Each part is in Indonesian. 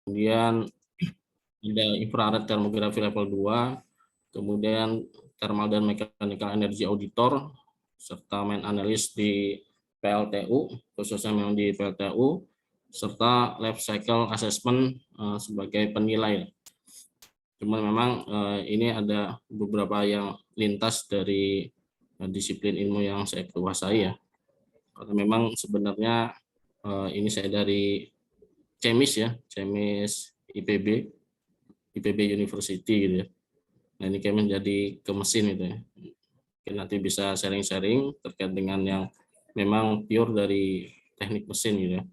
kemudian ada infrared termografi level 2, kemudian thermal dan mechanical energy auditor, serta main analis di PLTU, khususnya memang di PLTU, serta life cycle assessment sebagai penilai. Cuma memang ini ada beberapa yang lintas dari disiplin ilmu yang saya kuasai ya. Karena memang sebenarnya ini saya dari CEMIS ya, CEMIS IPB University gitu ya. Nah ini kayak menjadi ke mesin itu ya. Mungkin nanti bisa sharing-sharing terkait dengan yang memang pure dari teknik mesin gitu ya.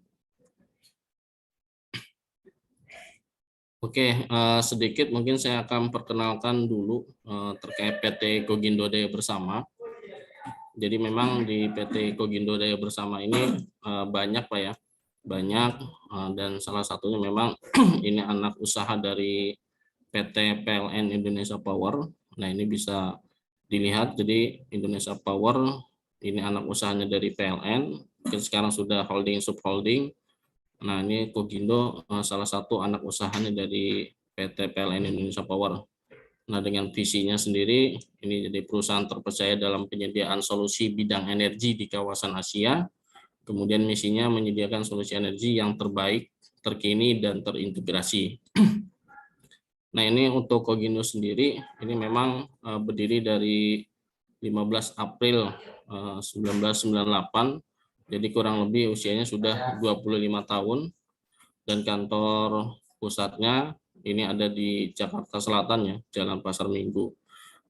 Oke, sedikit mungkin saya akan perkenalkan dulu terkait PT Kogindo Daya Bersama. Jadi memang di PT Kogindo Daya Bersama ini banyak Pak ya, banyak dan salah satunya memang ini anak usaha dari PT PLN Indonesia Power. Nah ini bisa dilihat, jadi Indonesia Power ini anak usahanya dari PLN, mungkin sekarang sudah holding subholding. Nah ini Kogindo salah satu anak usahanya dari PT PLN Indonesia Power. Nah dengan visinya sendiri ini jadi perusahaan terpercaya dalam penyediaan solusi bidang energi di kawasan Asia. Kemudian misinya menyediakan solusi energi yang terbaik, terkini dan terintegrasi. Nah ini untuk Kogindo sendiri ini memang berdiri dari 15 April 1998, jadi kurang lebih usianya sudah 25 tahun, dan kantor pusatnya ini ada di Jakarta Selatan ya, Jalan Pasar Minggu.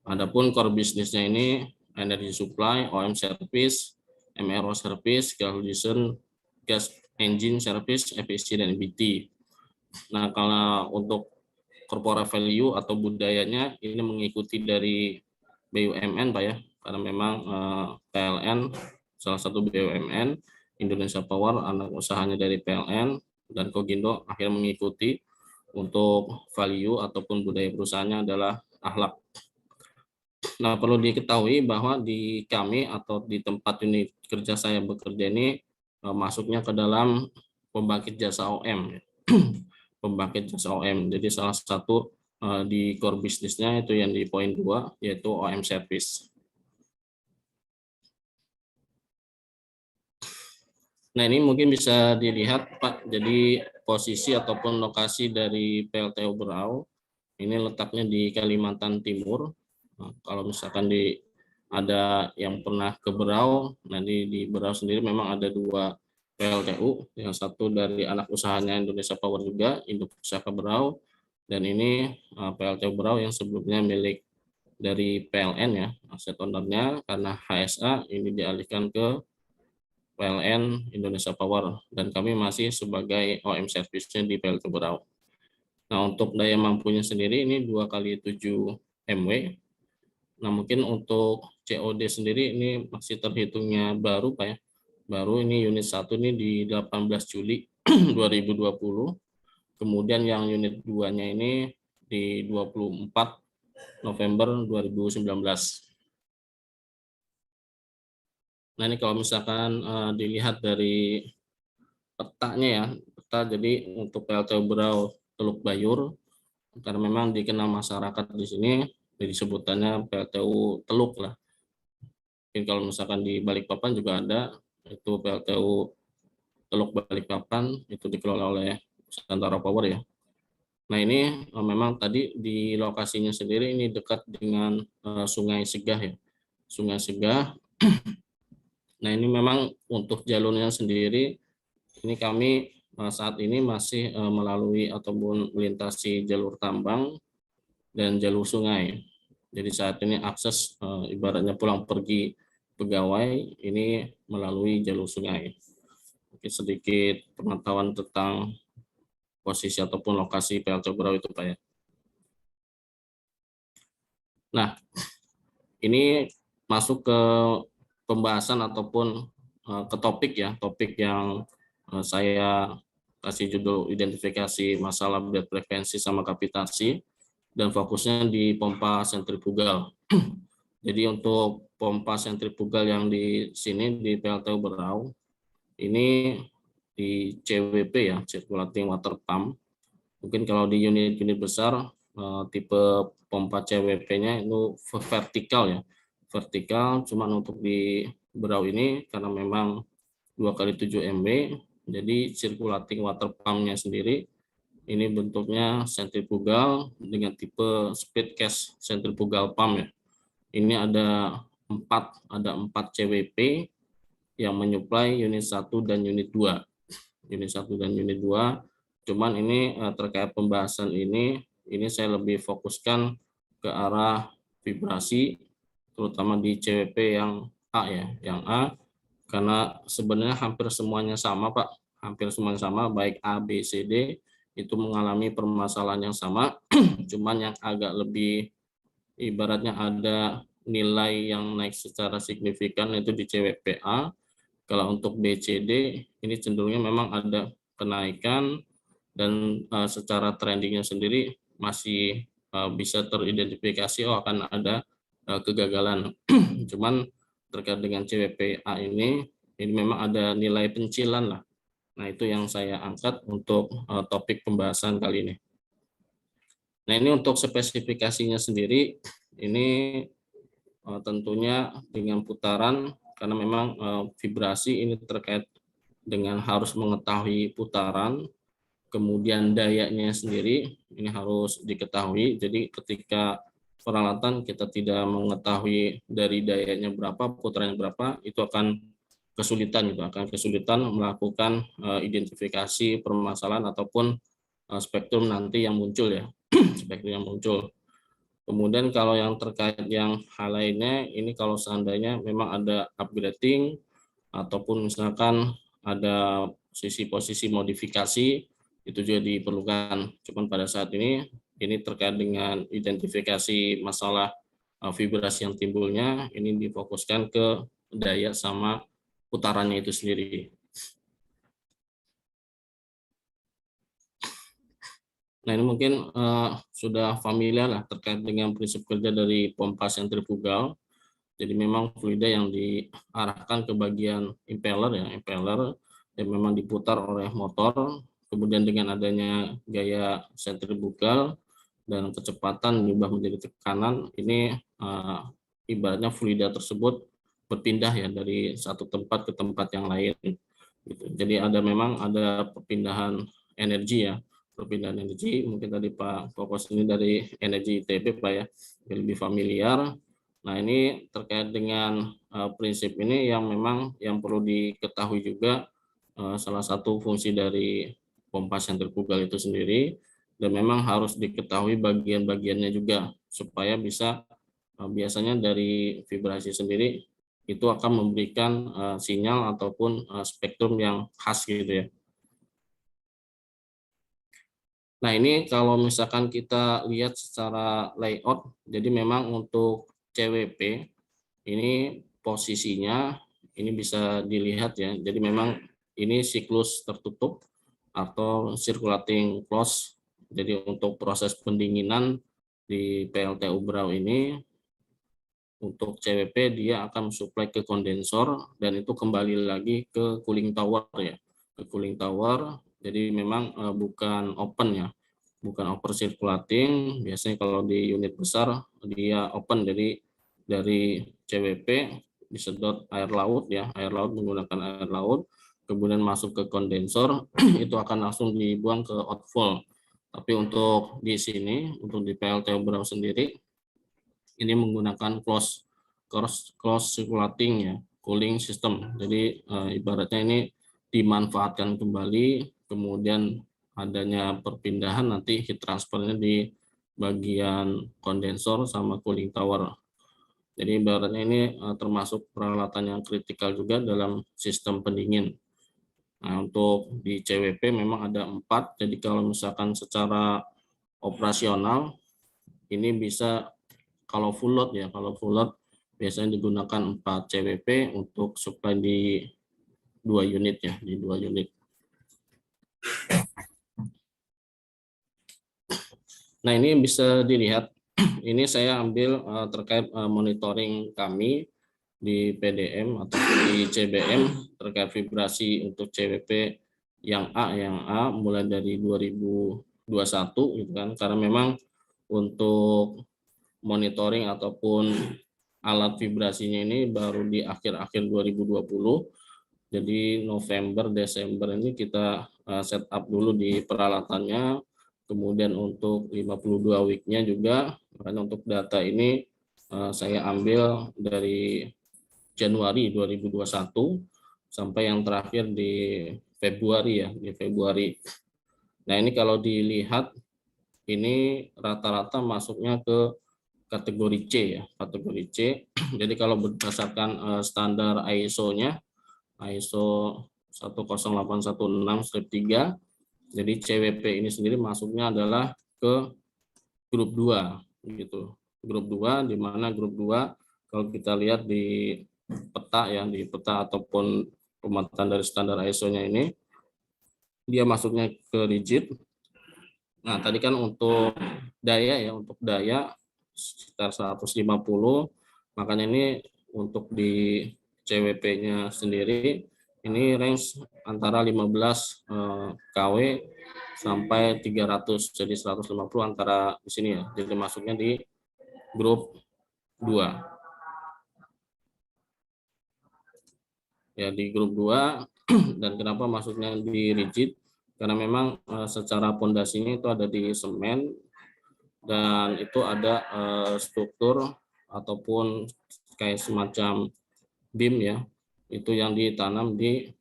Adapun core bisnisnya ini energy supply, OM service, MRO service, gas audition, gas engine service, FSC dan EBT. Nah, kalau untuk corporate value atau budayanya ini mengikuti dari BUMN Pak ya, karena memang PLN salah satu BUMN, Indonesia Power anak usahanya dari PLN, dan Kogindo akhirnya mengikuti. Untuk value ataupun budaya perusahaannya adalah akhlak. Nah, perlu diketahui bahwa di kami atau di tempat unit kerja saya bekerja ini masuknya ke dalam pembangkit jasa OM. Pembangkit jasa OM. Jadi salah satu di core bisnisnya itu yang di poin 2 yaitu OM service. Nah, ini mungkin bisa dilihat Pak, jadi posisi ataupun lokasi dari PLTU Berau ini letaknya di Kalimantan Timur. Nah, kalau misalkan ada yang pernah ke Berau, nanti di Berau sendiri memang ada 2 PLTU, yang satu dari anak usahanya Indonesia Power juga, Induk Pusaka Berau, dan ini PLTU Berau yang sebelumnya milik dari PLN ya, aset ownernya, karena HSA ini dialihkan ke PLN Indonesia Power, dan kami masih sebagai OM service-nya di PLTU Berau. Nah, untuk daya mampunya sendiri ini 2 kali 7 MW. Nah, mungkin untuk COD sendiri ini masih terhitungnya baru Pak ya. Baru ini unit 1 ini di 18 Juli 2020. Kemudian yang unit 2-nya ini di 24 November 2019. Nah, ini kalau misalkan dilihat dari petanya ya, peta jadi untuk PLTU Berau Teluk Bayur, karena memang dikenal masyarakat di sini disebutannya PLTU Teluk lah. Mungkin kalau misalkan di Balikpapan juga ada, itu PLTU Teluk Balikpapan, itu dikelola oleh Nusantara Power ya. Nah ini memang tadi di lokasinya sendiri ini dekat dengan Sungai Segah ya, Sungai Segah. Nah ini memang untuk jalurnya sendiri, ini kami saat ini masih melalui ataupun melintasi jalur tambang dan jalur sungai. Jadi saat ini akses ibaratnya pulang pergi pegawai ini melalui jalur sungai. Oke, sedikit pengetahuan tentang posisi ataupun lokasi PLTU Berau itu Pak ya. Nah, ini masuk ke pembahasan ataupun ke topik ya, topik yang saya kasih judul identifikasi masalah berat frekuensi sama kapitasi, dan fokusnya di pompa sentrifugal. Jadi untuk pompa sentrifugal yang di sini di PLTU Berau ini di CWP ya, circulating water pump. Mungkin kalau di unit-unit besar tipe pompa CWP-nya itu vertikal ya. Vertikal, cuman untuk di Berau ini karena memang 2x7 MB, jadi circulating water pump-nya sendiri ini bentuknya sentrifugal dengan tipe speed cast centrifugal pump ya. Ini ada 4 CWP yang menyuplai unit 1 dan unit 2. Unit 1 dan unit 2. Cuman ini terkait pembahasan ini saya lebih fokuskan ke arah vibrasi, terutama di CWP yang A ya, yang A, karena sebenarnya hampir semuanya sama Pak, hampir semuanya sama, baik A, B, C, D itu mengalami permasalahan yang sama, cuman yang agak lebih ibaratnya ada nilai yang naik secara signifikan itu di CWPA. Kalau untuk B, C, D ini cenderungnya memang ada kenaikan dan secara trendingnya sendiri masih bisa teridentifikasi akan ada kegagalan. Cuman terkait dengan CWPA ini memang ada nilai pencilan lah. Nah, itu yang saya angkat untuk topik pembahasan kali ini. Nah, ini untuk spesifikasinya sendiri, ini tentunya dengan putaran, karena memang vibrasi ini terkait dengan harus mengetahui putaran, kemudian dayanya sendiri ini harus diketahui. Jadi ketika peralatan kita tidak mengetahui dari dayanya berapa, putarannya berapa, itu akan kesulitan melakukan identifikasi permasalahan ataupun spektrum nanti yang muncul ya, spektrum yang muncul. Kemudian kalau yang terkait yang hal lainnya, ini kalau seandainya memang ada upgrading ataupun misalkan ada sisi posisi modifikasi, itu juga diperlukan. Cuman pada saat ini terkait dengan identifikasi masalah vibrasi yang timbulnya, ini difokuskan ke daya sama putarannya itu sendiri. Nah, ini mungkin sudah familiar lah terkait dengan prinsip kerja dari pompa sentrifugal. Jadi memang fluida yang diarahkan ke bagian impeller ya, impeller yang memang diputar oleh motor, kemudian dengan adanya gaya sentrifugal dan kecepatan diubah menjadi tekanan, ini ibaratnya fluida tersebut berpindah ya dari satu tempat ke tempat yang lain. Gitu. Jadi memang ada perpindahan energi ya, perpindahan energi. Mungkin tadi Pak Fokus ini dari energi ITB Pak ya, lebih familiar. Nah, ini terkait dengan prinsip ini yang memang yang perlu diketahui juga, salah satu fungsi dari pompa sentrifugal itu sendiri, dan memang harus diketahui bagian-bagiannya juga supaya bisa biasanya dari vibrasi sendiri itu akan memberikan sinyal ataupun spektrum yang khas gitu ya. Nah, ini kalau misalkan kita lihat secara layout, jadi memang untuk CWP ini posisinya ini bisa dilihat ya. Jadi memang ini siklus tertutup atau circulating close. Jadi untuk proses pendinginan di PLTU Berau ini untuk CWP dia akan mensuplai ke kondensor dan itu kembali lagi ke cooling tower ya. Ke cooling tower. Jadi memang bukan open ya. Bukan open circulating. Biasanya kalau di unit besar dia open, jadi dari CWP disedot air laut ya, air laut menggunakan air laut, kemudian masuk ke kondensor itu akan langsung dibuang ke outflow. Tapi untuk di sini, untuk di PLTU Berau sendiri, ini menggunakan close circulating ya, cooling system. Jadi ibaratnya ini dimanfaatkan kembali, kemudian adanya perpindahan nanti heat transfernya di bagian kondensor sama cooling tower. Jadi ibaratnya ini termasuk peralatan yang kritikal juga dalam sistem pendingin. Nah, untuk di CWP memang ada 4, jadi kalau misalkan secara operasional ini bisa kalau full load ya, kalau full load biasanya digunakan 4 CWP untuk supply di 2 unit ya, di 2 unit. Nah, ini bisa dilihat, ini saya ambil terkait monitoring kami di PDM atau di CBM terkait vibrasi untuk CWP yang A mulai dari 2000 2021 gitu kan, karena memang untuk monitoring ataupun alat vibrasinya ini baru di akhir-akhir 2020. Jadi November Desember ini kita setup dulu di peralatannya, kemudian untuk 52 week-nya juga. Makanya untuk data ini saya ambil dari Januari 2021 sampai yang terakhir di Februari ya, di Februari. Nah, ini kalau dilihat ini rata-rata masuknya ke kategori C ya, kategori C. Jadi kalau berdasarkan standar ISO-nya, ISO 10816-3, jadi CWP ini sendiri masuknya adalah ke grup 2 gitu. Grup 2, di mana grup 2 kalau kita lihat di peta ya, di peta ataupun pemataan dari standar ISO-nya ini, dia masuknya ke rigid. Nah, tadi kan untuk daya ya, untuk daya sekitar 150, makanya ini untuk di CWP-nya sendiri ini range antara 15 kW sampai 300, jadi 150 antara di sini ya. Jadi masuknya di grup 2. Ya, di grup 2. Dan kenapa masuknya di rigid? Karena memang secara pondasinya itu ada di semen, dan itu ada struktur ataupun kayak semacam beam ya, itu yang ditanam di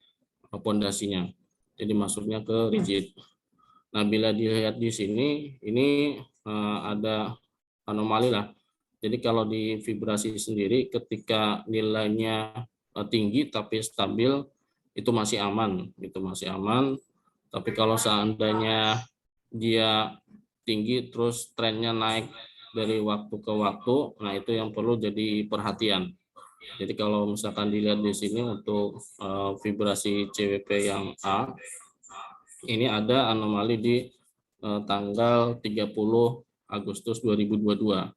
pondasinya. Jadi masuknya ke rigid. Nah, bila dilihat di sini, ini ada anomali lah. Jadi kalau di vibrasi sendiri, ketika nilainya tinggi tapi stabil, itu masih aman, itu masih aman. Tapi kalau seandainya dia tinggi terus trennya naik dari waktu ke waktu, nah itu yang perlu jadi perhatian. Jadi kalau misalkan dilihat di sini untuk vibrasi CWP yang A, ini ada anomali di tanggal 30 Agustus 2022.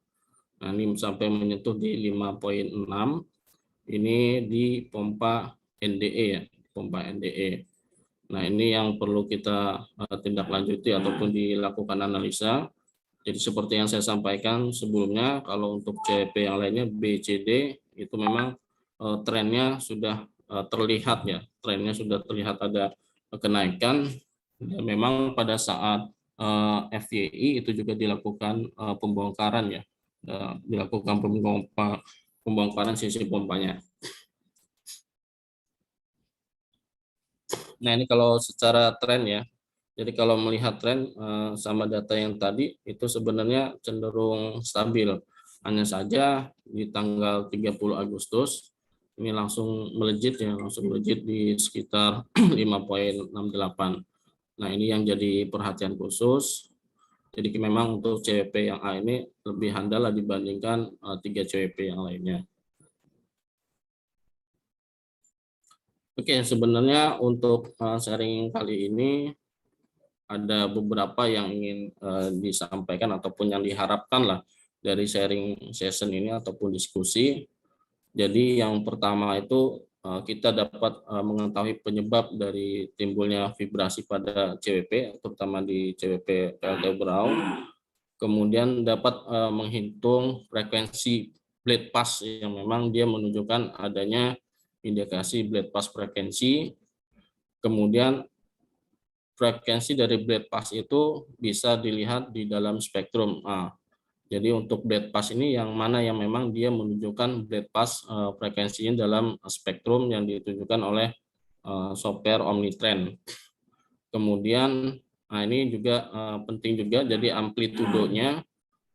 Nah, ini sampai menyentuh di 5,6. Ini di pompa NDE ya, pompa NDE. Nah, ini yang perlu kita tindak lanjuti ataupun dilakukan analisa. Jadi seperti yang saya sampaikan sebelumnya, kalau untuk CP yang lainnya B, C, D itu memang trennya sudah terlihat ya, trennya sudah terlihat ada kenaikan. Dan memang pada saat FYI itu juga dilakukan pembongkaran ya, dilakukan pembongkaran sisi pompanya. Nah, ini kalau secara tren ya. Jadi kalau melihat tren sama data yang tadi itu sebenarnya cenderung stabil. Hanya saja di tanggal 30 Agustus ini langsung melejit ya, langsung melejit di sekitar 5,68. Nah, ini yang jadi perhatian khusus. Jadi memang untuk CWP yang A ini lebih handal dibandingkan 3 CWP yang lainnya. Oke, sebenarnya untuk sharing kali ini ada beberapa yang ingin disampaikan ataupun yang diharapkan lah dari sharing session ini ataupun diskusi. Jadi yang pertama itu kita dapat mengetahui penyebab dari timbulnya vibrasi pada CWP, terutama di CWP PLT Brau. Kemudian dapat menghitung frekuensi blade pass yang memang dia menunjukkan adanya indikasi blade pass frekuensi. Kemudian frekuensi dari blade pass itu bisa dilihat di dalam spektrum. Jadi untuk blade pass ini yang mana yang memang dia menunjukkan blade pass frekuensinya dalam spektrum yang ditunjukkan oleh software Omnitrend. Kemudian ini juga penting juga, jadi amplitudonya.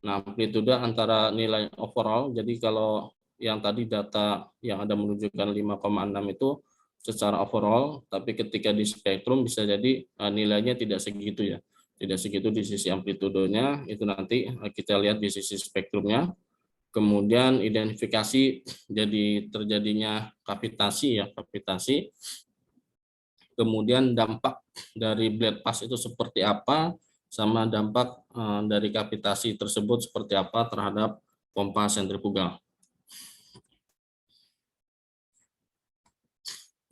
Nah, amplitudo antara nilai overall, jadi kalau yang tadi data yang ada menunjukkan 5,6 itu secara overall, tapi ketika di spektrum bisa jadi nilainya tidak segitu ya. Tidak segitu di sisi amplitudonya, itu nanti kita lihat di sisi spektrumnya. Kemudian identifikasi jadi terjadinya kavitasi ya, kavitasi. Kemudian dampak dari blade pass itu seperti apa, sama dampak dari kavitasi tersebut seperti apa terhadap pompa sentrifugal.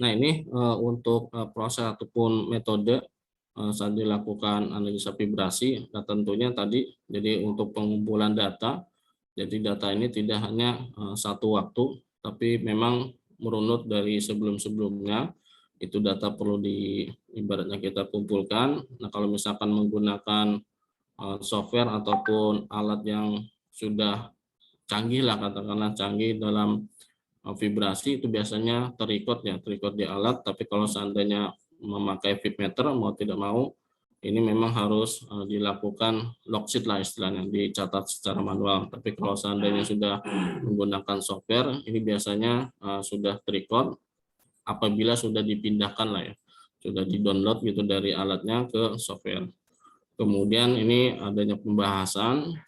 Nah, ini untuk proses ataupun metode saat dilakukan analisa vibrasi. Nah, tentunya tadi jadi untuk pengumpulan data, jadi data ini tidak hanya satu waktu, tapi memang merunut dari sebelum-sebelumnya. Itu data perlu ibaratnya kita kumpulkan. Nah, kalau misalkan menggunakan software ataupun alat yang sudah canggih lah, katakanlah canggih dalam vibrasi, itu biasanya terikut di alat. Tapi kalau seandainya memakai vibmeter, mau tidak mau ini memang harus dilakukan logsheet lah istilahnya, dicatat secara manual. Tapi kalau seandainya sudah menggunakan software, ini biasanya sudah terikut apabila sudah dipindahkan lah ya, sudah di-download gitu dari alatnya ke software. Kemudian ini adanya pembahasan,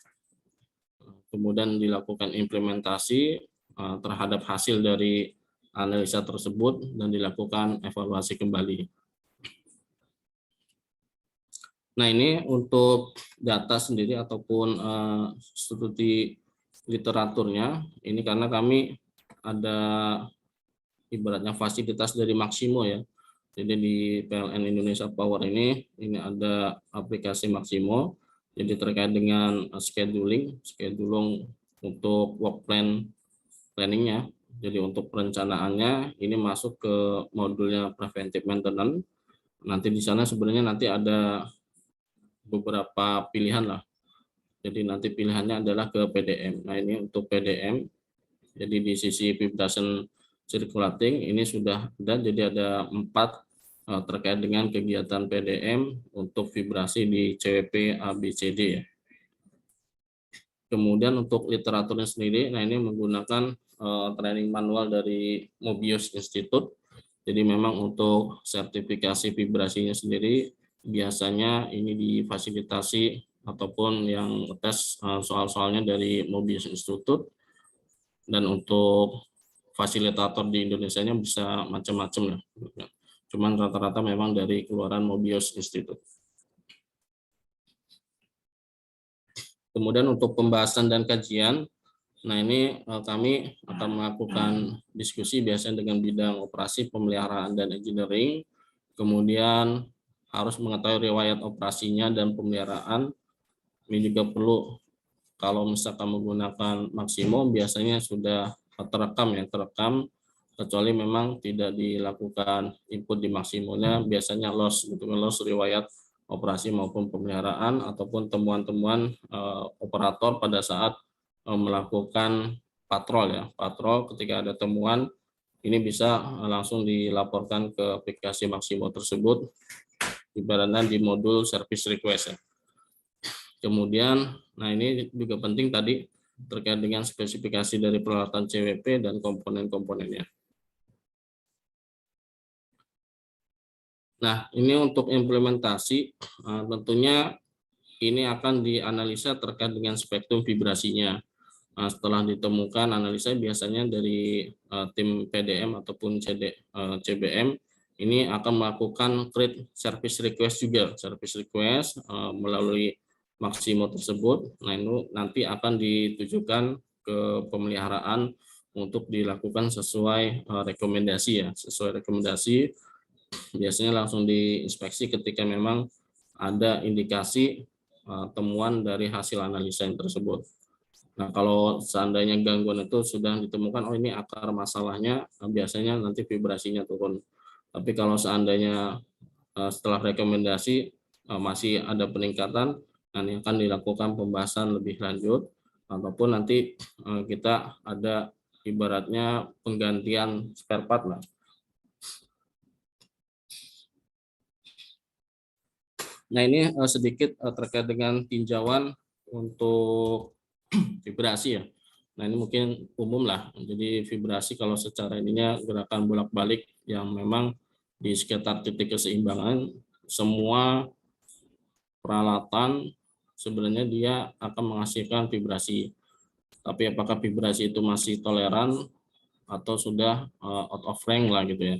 kemudian dilakukan implementasi terhadap hasil dari analisa tersebut dan dilakukan evaluasi kembali. Nah, ini untuk data sendiri ataupun studi literaturnya, ini karena kami ada ibaratnya fasilitas dari Maximo ya. Jadi di PLN Indonesia Power ini ada aplikasi Maximo. Jadi terkait dengan scheduling untuk work planningnya. Jadi untuk perencanaannya ini masuk ke modulnya preventive maintenance. Nanti di sana sebenarnya nanti ada beberapa pilihan lah. Jadi nanti pilihannya adalah ke PDM. Nah, ini untuk PDM. Jadi di sisi vibration circulating ini sudah ada, jadi ada 4 terkait dengan kegiatan PDM untuk vibrasi di CWP ABCD ya. Kemudian untuk literaturnya sendiri, nah ini menggunakan training manual dari Mobius Institute. Jadi memang untuk sertifikasi vibrasinya sendiri biasanya ini difasilitasi ataupun yang tes soal-soalnya dari Mobius Institute. Dan untuk fasilitator di Indonesia-nya bisa macam-macam lah. Cuman rata-rata memang dari keluaran Mobius Institute. Kemudian untuk pembahasan dan kajian, nah ini kami akan melakukan diskusi biasanya dengan bidang operasi, pemeliharaan, dan engineering. Kemudian harus mengetahui riwayat operasinya dan pemeliharaan. Ini juga perlu, kalau misalkan menggunakan Maximo biasanya sudah terekam, kecuali memang tidak dilakukan input di Maximonya, biasanya loss riwayat operasi maupun pemeliharaan ataupun temuan-temuan operator pada saat melakukan patrol ketika ada temuan ini bisa langsung dilaporkan ke aplikasi Maximo tersebut, ibaratnya di modul service request ya. Kemudian, nah ini juga penting tadi terkait dengan spesifikasi dari peralatan CWP dan komponen-komponennya. Nah, ini untuk implementasi, tentunya ini akan dianalisa terkait dengan spektrum vibrasinya. Setelah ditemukan analisa biasanya dari tim PDM ataupun CBM, ini akan melakukan create service request juga, melalui Maximo tersebut. Nah, ini nanti akan ditujukan ke pemeliharaan untuk dilakukan sesuai rekomendasi ya. Sesuai rekomendasi biasanya langsung diinspeksi ketika memang ada indikasi temuan dari hasil analisa yang tersebut. Nah, kalau seandainya gangguan itu sudah ditemukan, oh ini akar masalahnya, biasanya nanti vibrasinya turun. Tapi kalau seandainya setelah rekomendasi masih ada peningkatan, nanti akan dilakukan pembahasan lebih lanjut, ataupun nanti kita ada ibaratnya penggantian spare part lah. Nah, ini sedikit terkait dengan tinjauan untuk vibrasi ya. Nah, ini mungkin umum lah. Jadi vibrasi kalau secara ininya gerakan bolak-balik yang memang di sekitar titik keseimbangan, semua peralatan sebenarnya dia akan menghasilkan vibrasi. Tapi apakah vibrasi itu masih toleran atau sudah out of range lah gitu ya.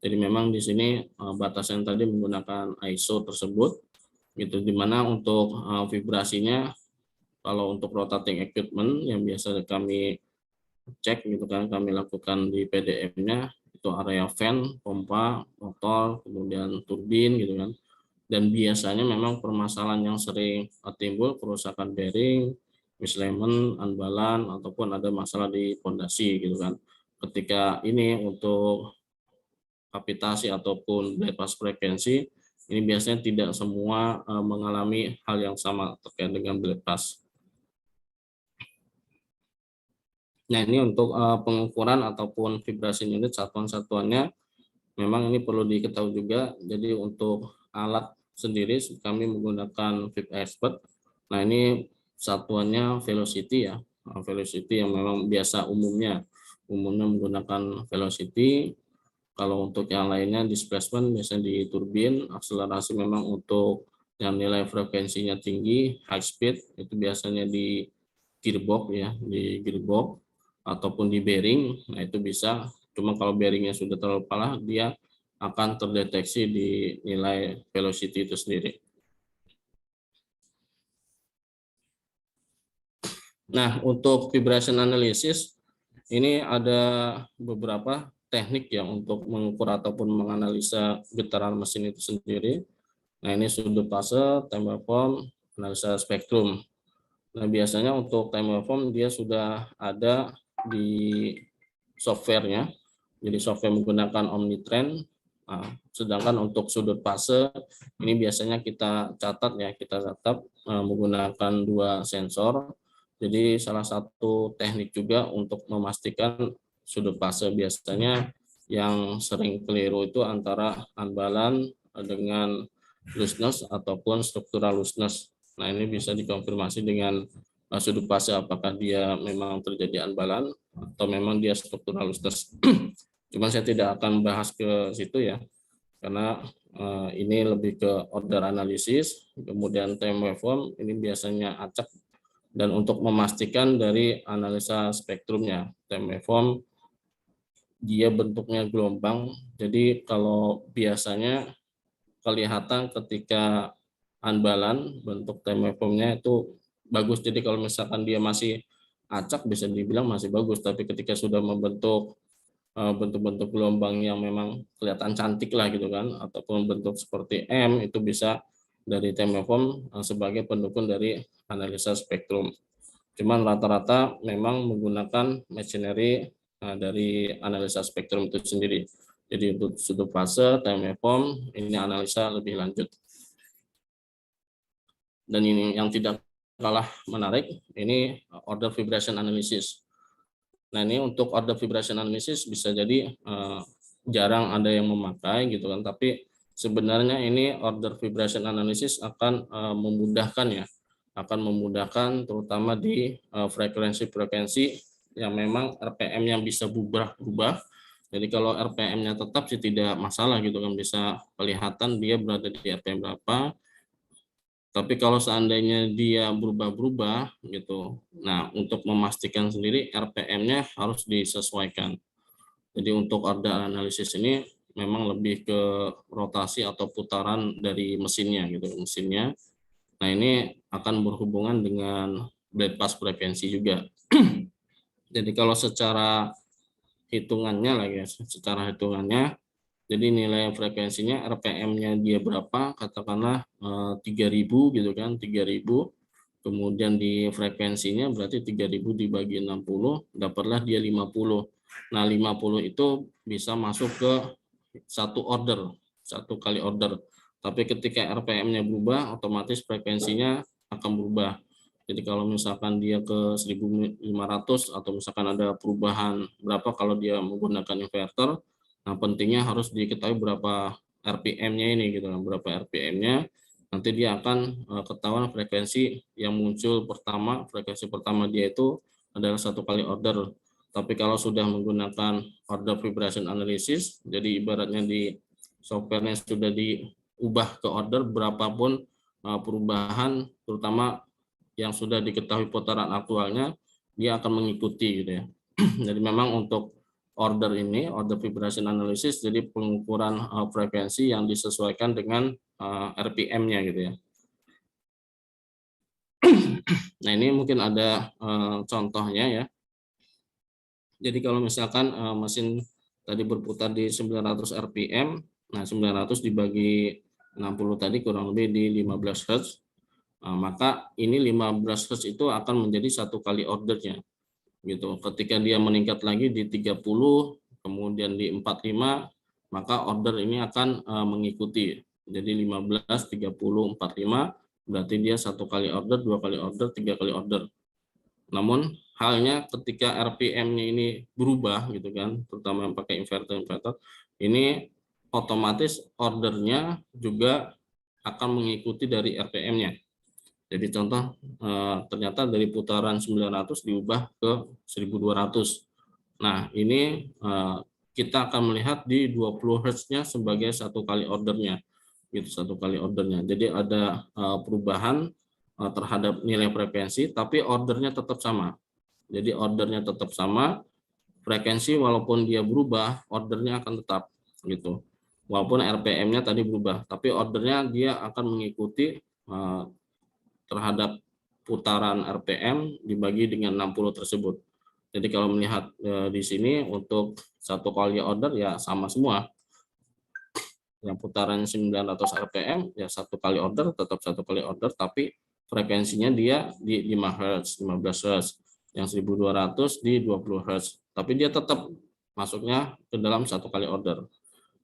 Jadi memang di sini batasan tadi menggunakan ISO tersebut gitu, dimana untuk vibrasinya kalau untuk rotating equipment yang biasa kami cek gitu kan, kami lakukan di PDM-nya itu area fan, pompa, motor, kemudian turbin gitu kan. Dan biasanya memang permasalahan yang sering timbul kerusakan bearing, misalignment, anbalan, ataupun ada masalah di pondasi gitu kan. Ketika ini untuk kapitasi ataupun bypass frekuensi, ini biasanya tidak semua mengalami hal yang sama terkait dengan bypass. Nah, ini untuk pengukuran ataupun vibrasi unit satuan-satuannya memang ini perlu diketahui juga. Jadi untuk alat sendiri kami menggunakan Vib Expert. Nah, ini satuannya velocity ya. Velocity yang memang biasa umumnya menggunakan velocity. Kalau untuk yang lainnya displacement biasanya di turbin, akselerasi memang untuk yang nilai frekuensinya tinggi, high speed itu biasanya di gearbox ya, di gearbox ataupun di bearing. Nah, itu bisa. Cuma kalau bearingnya sudah terlalu parah, dia akan terdeteksi di nilai velocity itu sendiri. Nah, untuk vibration analysis ini ada beberapa teknik ya untuk mengukur ataupun menganalisa getaran mesin itu sendiri. Nah, ini sudut fase, time waveform, analisa spektrum. Nah, biasanya untuk time waveform dia sudah ada di softwarenya. Jadi software menggunakan Omnitrend. Nah, sedangkan untuk sudut fase ini biasanya kita catat ya, menggunakan 2 sensor. Jadi salah satu teknik juga untuk memastikan sudut fase biasanya yang sering keliru itu antara anbalan dengan looseness ataupun struktural looseness. Nah, ini bisa dikonfirmasi dengan sudut fase apakah dia memang terjadi anbalan atau memang dia struktural looseness. Cuman saya tidak akan bahas ke situ ya, karena ini lebih ke order analisis, kemudian time waveform ini biasanya acak, dan untuk memastikan dari analisa spektrumnya, time waveform dia bentuknya gelombang, jadi kalau biasanya kelihatan ketika anbalan bentuk time waveformnya itu bagus, jadi kalau misalkan dia masih acak bisa dibilang masih bagus, tapi ketika sudah membentuk bentuk-bentuk gelombang yang memang kelihatan cantik lah gitu kan, ataupun bentuk seperti M, itu bisa dari time waveform sebagai pendukung dari analisa spektrum. Cuman rata-rata memang menggunakan machinery dari analisa spektrum itu sendiri. Jadi untuk sudut fase, time waveform, ini analisa lebih lanjut. Dan ini yang tidak kalah menarik, ini order vibration analysis. Nah, ini untuk order vibration analysis bisa jadi jarang ada yang memakai gitu kan, tapi sebenarnya ini order vibration analysis akan memudahkan ya, akan memudahkan terutama di frekuensi-frekuensi yang memang RPM yang bisa berubah. Jadi kalau RPM-nya tetap sih tidak masalah gitu kan, bisa kelihatan dia berada di RPM berapa. Tapi kalau seandainya dia berubah-berubah gitu, nah untuk memastikan sendiri RPM-nya harus disesuaikan. Jadi untuk order analisis ini memang lebih ke rotasi atau putaran dari mesinnya gitu, mesinnya. Nah, ini akan berhubungan dengan bypass frekuensi juga. Jadi kalau secara hitungannya lagi ya, secara hitungannya, jadi nilai frekuensinya RPM-nya dia berapa, katakanlah 3000 gitu kan, 3000. Kemudian di frekuensinya berarti 3000 dibagi 60, dapatlah dia 50. Nah, 50 itu bisa masuk ke satu order, satu kali order. Tapi ketika RPM-nya berubah, otomatis frekuensinya akan berubah. Jadi kalau misalkan dia ke 1500 atau misalkan ada perubahan berapa kalau dia menggunakan inverter, nah pentingnya harus diketahui berapa RPM-nya ini gitu kan, berapa RPM-nya. Nanti dia akan ketahuan frekuensi yang muncul pertama, frekuensi pertama dia itu adalah satu kali order. Tapi kalau sudah menggunakan order vibration analysis, jadi ibaratnya di softwarenya sudah diubah ke order berapapun perubahan, terutama yang sudah diketahui putaran aktualnya, dia akan mengikuti gitu ya. Jadi memang untuk order ini, order vibration analysis, jadi pengukuran frekuensi yang disesuaikan dengan RPM-nya gitu ya. Nah, ini mungkin ada contohnya ya. Jadi kalau misalkan mesin tadi berputar di 900 RPM, nah 900 dibagi 60 tadi kurang lebih di 15 Hz. Maka ini 15 Hz itu akan menjadi satu kali ordernya gitu. Ketika dia meningkat lagi di 30, kemudian di 45, maka order ini akan mengikuti. Jadi 15, 30, 45 berarti dia satu kali order, dua kali order, tiga kali order. Namun halnya ketika RPM-nya ini berubah gitu kan, terutama yang pakai inverter, ini otomatis ordernya juga akan mengikuti dari RPM-nya. Jadi contoh ternyata dari putaran 900 diubah ke 1200. Nah, ini kita akan melihat di 20 Hz-nya sebagai satu kali ordernya. Gitu, satu kali ordernya. Jadi ada perubahan terhadap nilai frekuensi, tapi ordernya tetap sama. Jadi ordernya tetap sama, frekuensi walaupun dia berubah, ordernya akan tetap gitu. Walaupun RPM-nya tadi berubah, tapi ordernya dia akan mengikuti terhadap putaran RPM dibagi dengan 60 tersebut. Jadi kalau melihat di sini untuk satu kali order ya sama semua. Yang putaran 900 RPM ya satu kali order, tetap satu kali order, tapi frekuensinya dia di 5 Hz, 15 Hz. Yang 1200 di 20 Hz. Tapi dia tetap masuknya ke dalam satu kali order.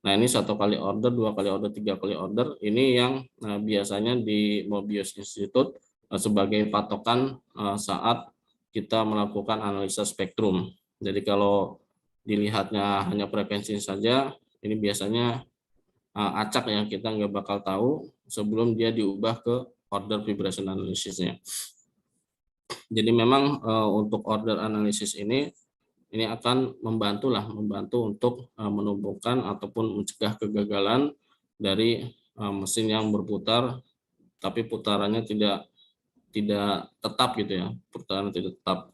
Nah, ini satu kali order, dua kali order, tiga kali order. Ini yang biasanya di Mobius Institute sebagai patokan saat kita melakukan analisa spektrum. Jadi kalau dilihatnya hanya frekuensi saja, ini biasanya acak yang kita nggak bakal tahu sebelum dia diubah ke order vibration analysisnya. Jadi memang untuk order analisis ini akan membantu untuk menumbuhkan ataupun mencegah kegagalan dari mesin yang berputar tapi putarannya tidak tetap gitu ya, putaran tidak tetap.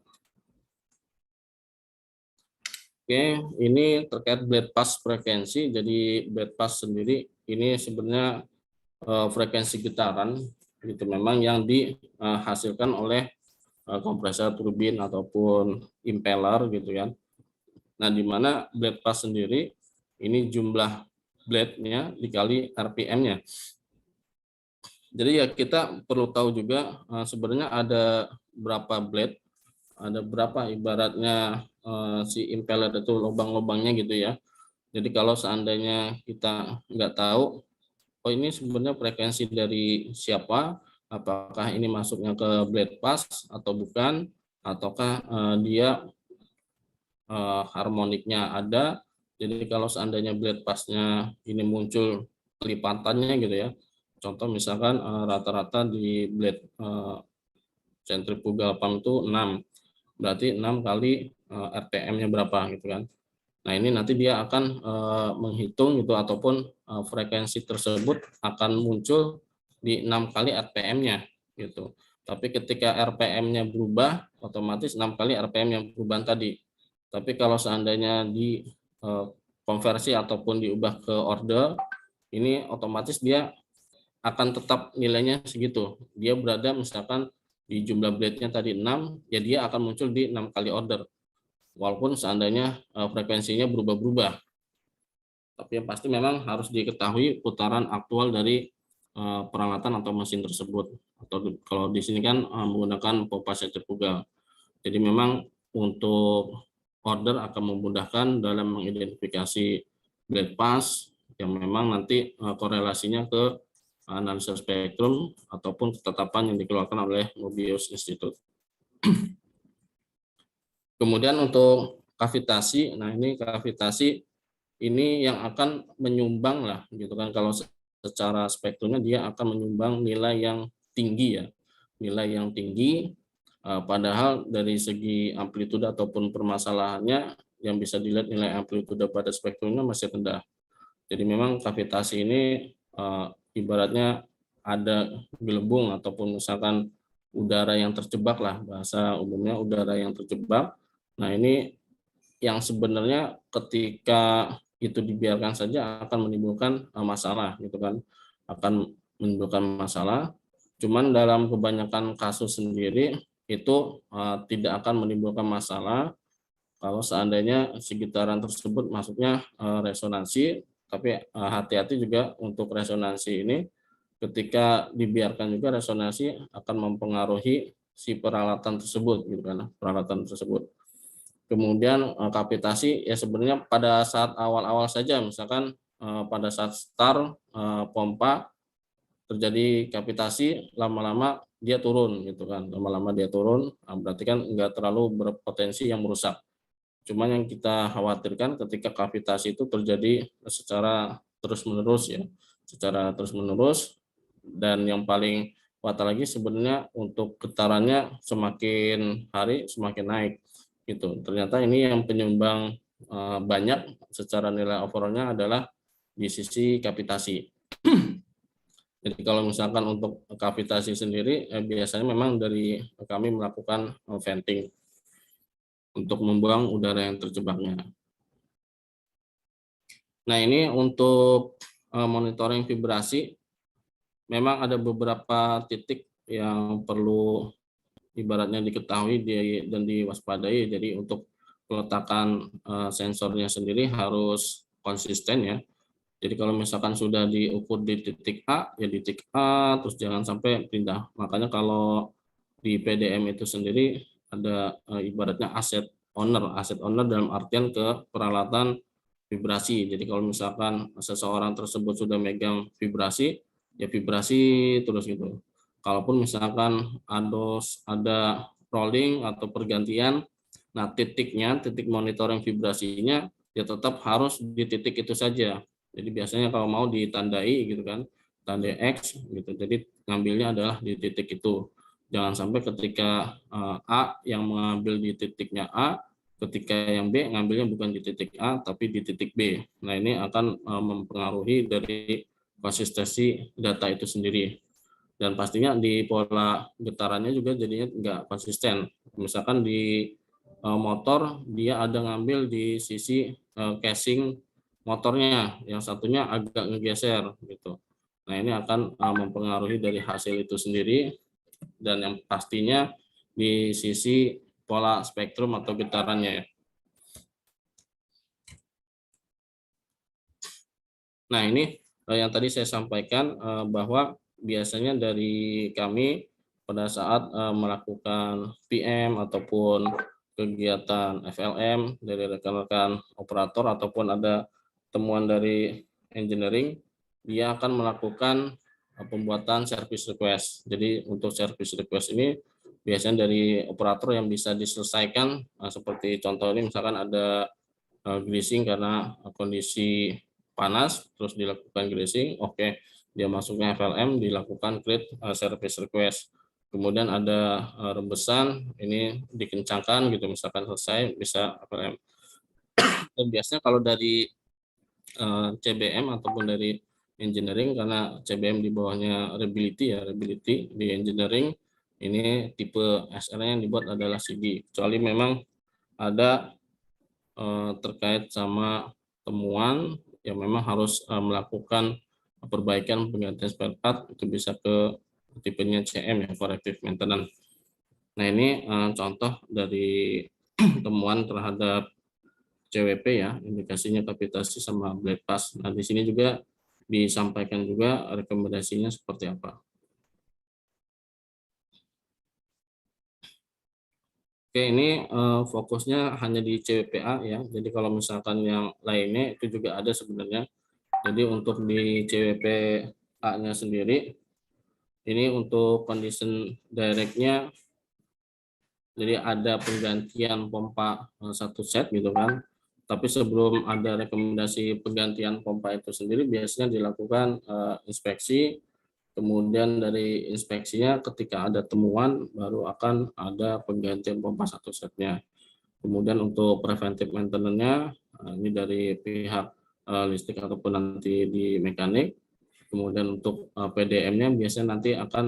Oke, ini terkait blade pass frekuensi. Jadi blade pass sendiri ini sebenarnya frekuensi getaran gitu memang yang dihasilkan oleh kompresor turbin ataupun impeller gitu kan. Nah, di mana blade pass sendiri ini jumlah blade-nya dikali RPM-nya. Jadi ya kita perlu tahu juga sebenarnya ada berapa blade, ada berapa ibaratnya si impeller itu lubang-lubangnya gitu ya. Jadi kalau seandainya kita nggak tahu, oh ini sebenarnya frekuensi dari siapa, apakah ini masuknya ke blade pass atau bukan, ataukah dia harmoniknya ada. Jadi kalau seandainya blade passnya ini muncul kelipatannya gitu ya, contoh misalkan rata-rata di blade centrifugal pump itu 6, berarti 6 kali RPM-nya berapa gitu kan. Nah, ini nanti dia akan menghitung gitu ataupun frekuensi tersebut akan muncul di 6 kali RPM-nya gitu. Tapi ketika RPM-nya berubah, otomatis 6 kali RPM yang perubahan tadi. Tapi kalau seandainya di konversi ataupun diubah ke order, ini otomatis dia akan tetap nilainya segitu. Dia berada misalkan di jumlah blade-nya tadi 6, ya dia akan muncul di 6 kali order. Walaupun seandainya frekuensinya berubah-berubah. Tapi yang pasti memang harus diketahui putaran aktual dari peralatan atau mesin tersebut. Atau kalau di sini kan menggunakan pompa sentrifugal. Jadi memang untuk order akan memudahkan dalam mengidentifikasi blade pass yang memang nanti korelasinya ke analisa spektrum ataupun ketetapan yang dikeluarkan oleh Mobius Institute. Kemudian untuk kavitasi, nah ini kavitasi ini yang akan menyumbang lah gitu kan, kalau secara spektrumnya dia akan menyumbang nilai yang tinggi ya, nilai yang tinggi. Padahal dari segi amplitude ataupun permasalahannya yang bisa dilihat nilai amplitude pada spektrumnya masih rendah. Jadi memang kavitasi ini ibaratnya ada gelembung ataupun misalkan udara yang terjebak lah, bahasa umumnya udara yang terjebak. Nah, ini yang sebenarnya ketika itu dibiarkan saja akan menimbulkan masalah gitu kan, akan menimbulkan masalah. Cuman dalam kebanyakan kasus sendiri itu tidak akan menimbulkan masalah kalau seandainya si getaran tersebut masuknya resonansi Tapi hati-hati juga untuk resonansi ini, ketika dibiarkan juga resonansi akan mempengaruhi si peralatan tersebut gitu kan, peralatan tersebut. Kemudian kapitasi ya sebenarnya pada saat awal-awal saja, misalkan pada saat start pompa terjadi kapitasi, lama-lama dia turun gitu kan, lama-lama dia turun, berarti kan enggak terlalu berpotensi yang merusak. Cuma yang kita khawatirkan ketika kapitasi itu terjadi secara terus-menerus ya, secara terus-menerus, dan yang paling fatal lagi sebenarnya untuk getarannya semakin hari semakin naik gitu. Ternyata ini yang penyumbang banyak secara nilai overallnya adalah di sisi kapitasi. Jadi kalau misalkan untuk kapitasi sendiri, biasanya memang dari kami melakukan venting untuk membuang udara yang terjebaknya. Nah ini untuk monitoring vibrasi, memang ada beberapa titik yang perlu ibaratnya diketahui dan diwaspadai. Jadi untuk peletakan sensornya sendiri harus konsisten ya. Jadi kalau misalkan sudah diukur di titik A, ya di titik A, terus jangan sampai pindah. Makanya kalau di PDM itu sendiri ada ibaratnya aset owner dalam artian ke peralatan vibrasi. Jadi kalau misalkan seseorang tersebut sudah megang vibrasi, ya vibrasi terus gitu. Kalaupun misalkan ada rolling atau pergantian, nah titik monitoring vibrasinya ya tetap harus di titik itu saja. Jadi biasanya kalau mau ditandai gitu kan, tanda X gitu. Jadi ngambilnya adalah di titik itu. Jangan sampai ketika A yang mengambil di titiknya A, ketika yang B ngambilnya bukan di titik A tapi di titik B. Nah, ini akan mempengaruhi dari konsistensi data itu sendiri. Dan pastinya di pola getarannya juga jadinya nggak konsisten. Misalkan di motor dia ada ngambil di sisi casing motornya, yang satunya agak ngegeser gitu. Nah ini akan mempengaruhi dari hasil itu sendiri, dan yang pastinya di sisi pola spektrum atau getarannya ya. Nah ini yang tadi saya sampaikan bahwa biasanya dari kami pada saat melakukan PM ataupun kegiatan FLM dari rekan-rekan operator ataupun ada temuan dari engineering, dia akan melakukan pembuatan service request. Jadi untuk service request ini biasanya dari operator yang bisa diselesaikan, seperti contoh ini misalkan ada greasing karena kondisi panas, terus dilakukan greasing, oke, dia masuknya FLM, dilakukan create service request. Kemudian ada rembesan, ini dikencangkan gitu, misalkan selesai bisa FLM. Dan biasanya kalau dari CBM ataupun dari engineering, karena CBM di bawahnya reliability ya, reliability di engineering ini tipe SR yang dibuat adalah CD. Kecuali memang ada terkait sama temuan yang memang harus melakukan perbaikan penggantian spare part, itu bisa ke tipenya CM ya, corrective maintenance. Nah ini contoh dari temuan terhadap CWP ya, indikasinya kapitasi sama blade pass. Nah di sini juga disampaikan juga rekomendasinya seperti apa. Oke, ini fokusnya hanya di CWPA ya. Jadi kalau misalkan yang lainnya itu juga ada sebenarnya. Jadi untuk di CWPA-nya sendiri, ini untuk condition direct-nya, jadi ada penggantian pompa satu set gitu kan. Tapi sebelum ada rekomendasi penggantian pompa itu sendiri, biasanya dilakukan inspeksi. Kemudian dari inspeksinya ketika ada temuan baru akan ada penggantian pompa satu setnya. Kemudian untuk preventive maintenance-nya ini dari pihak listrik ataupun nanti di mekanik. Kemudian untuk PDM-nya biasanya nanti akan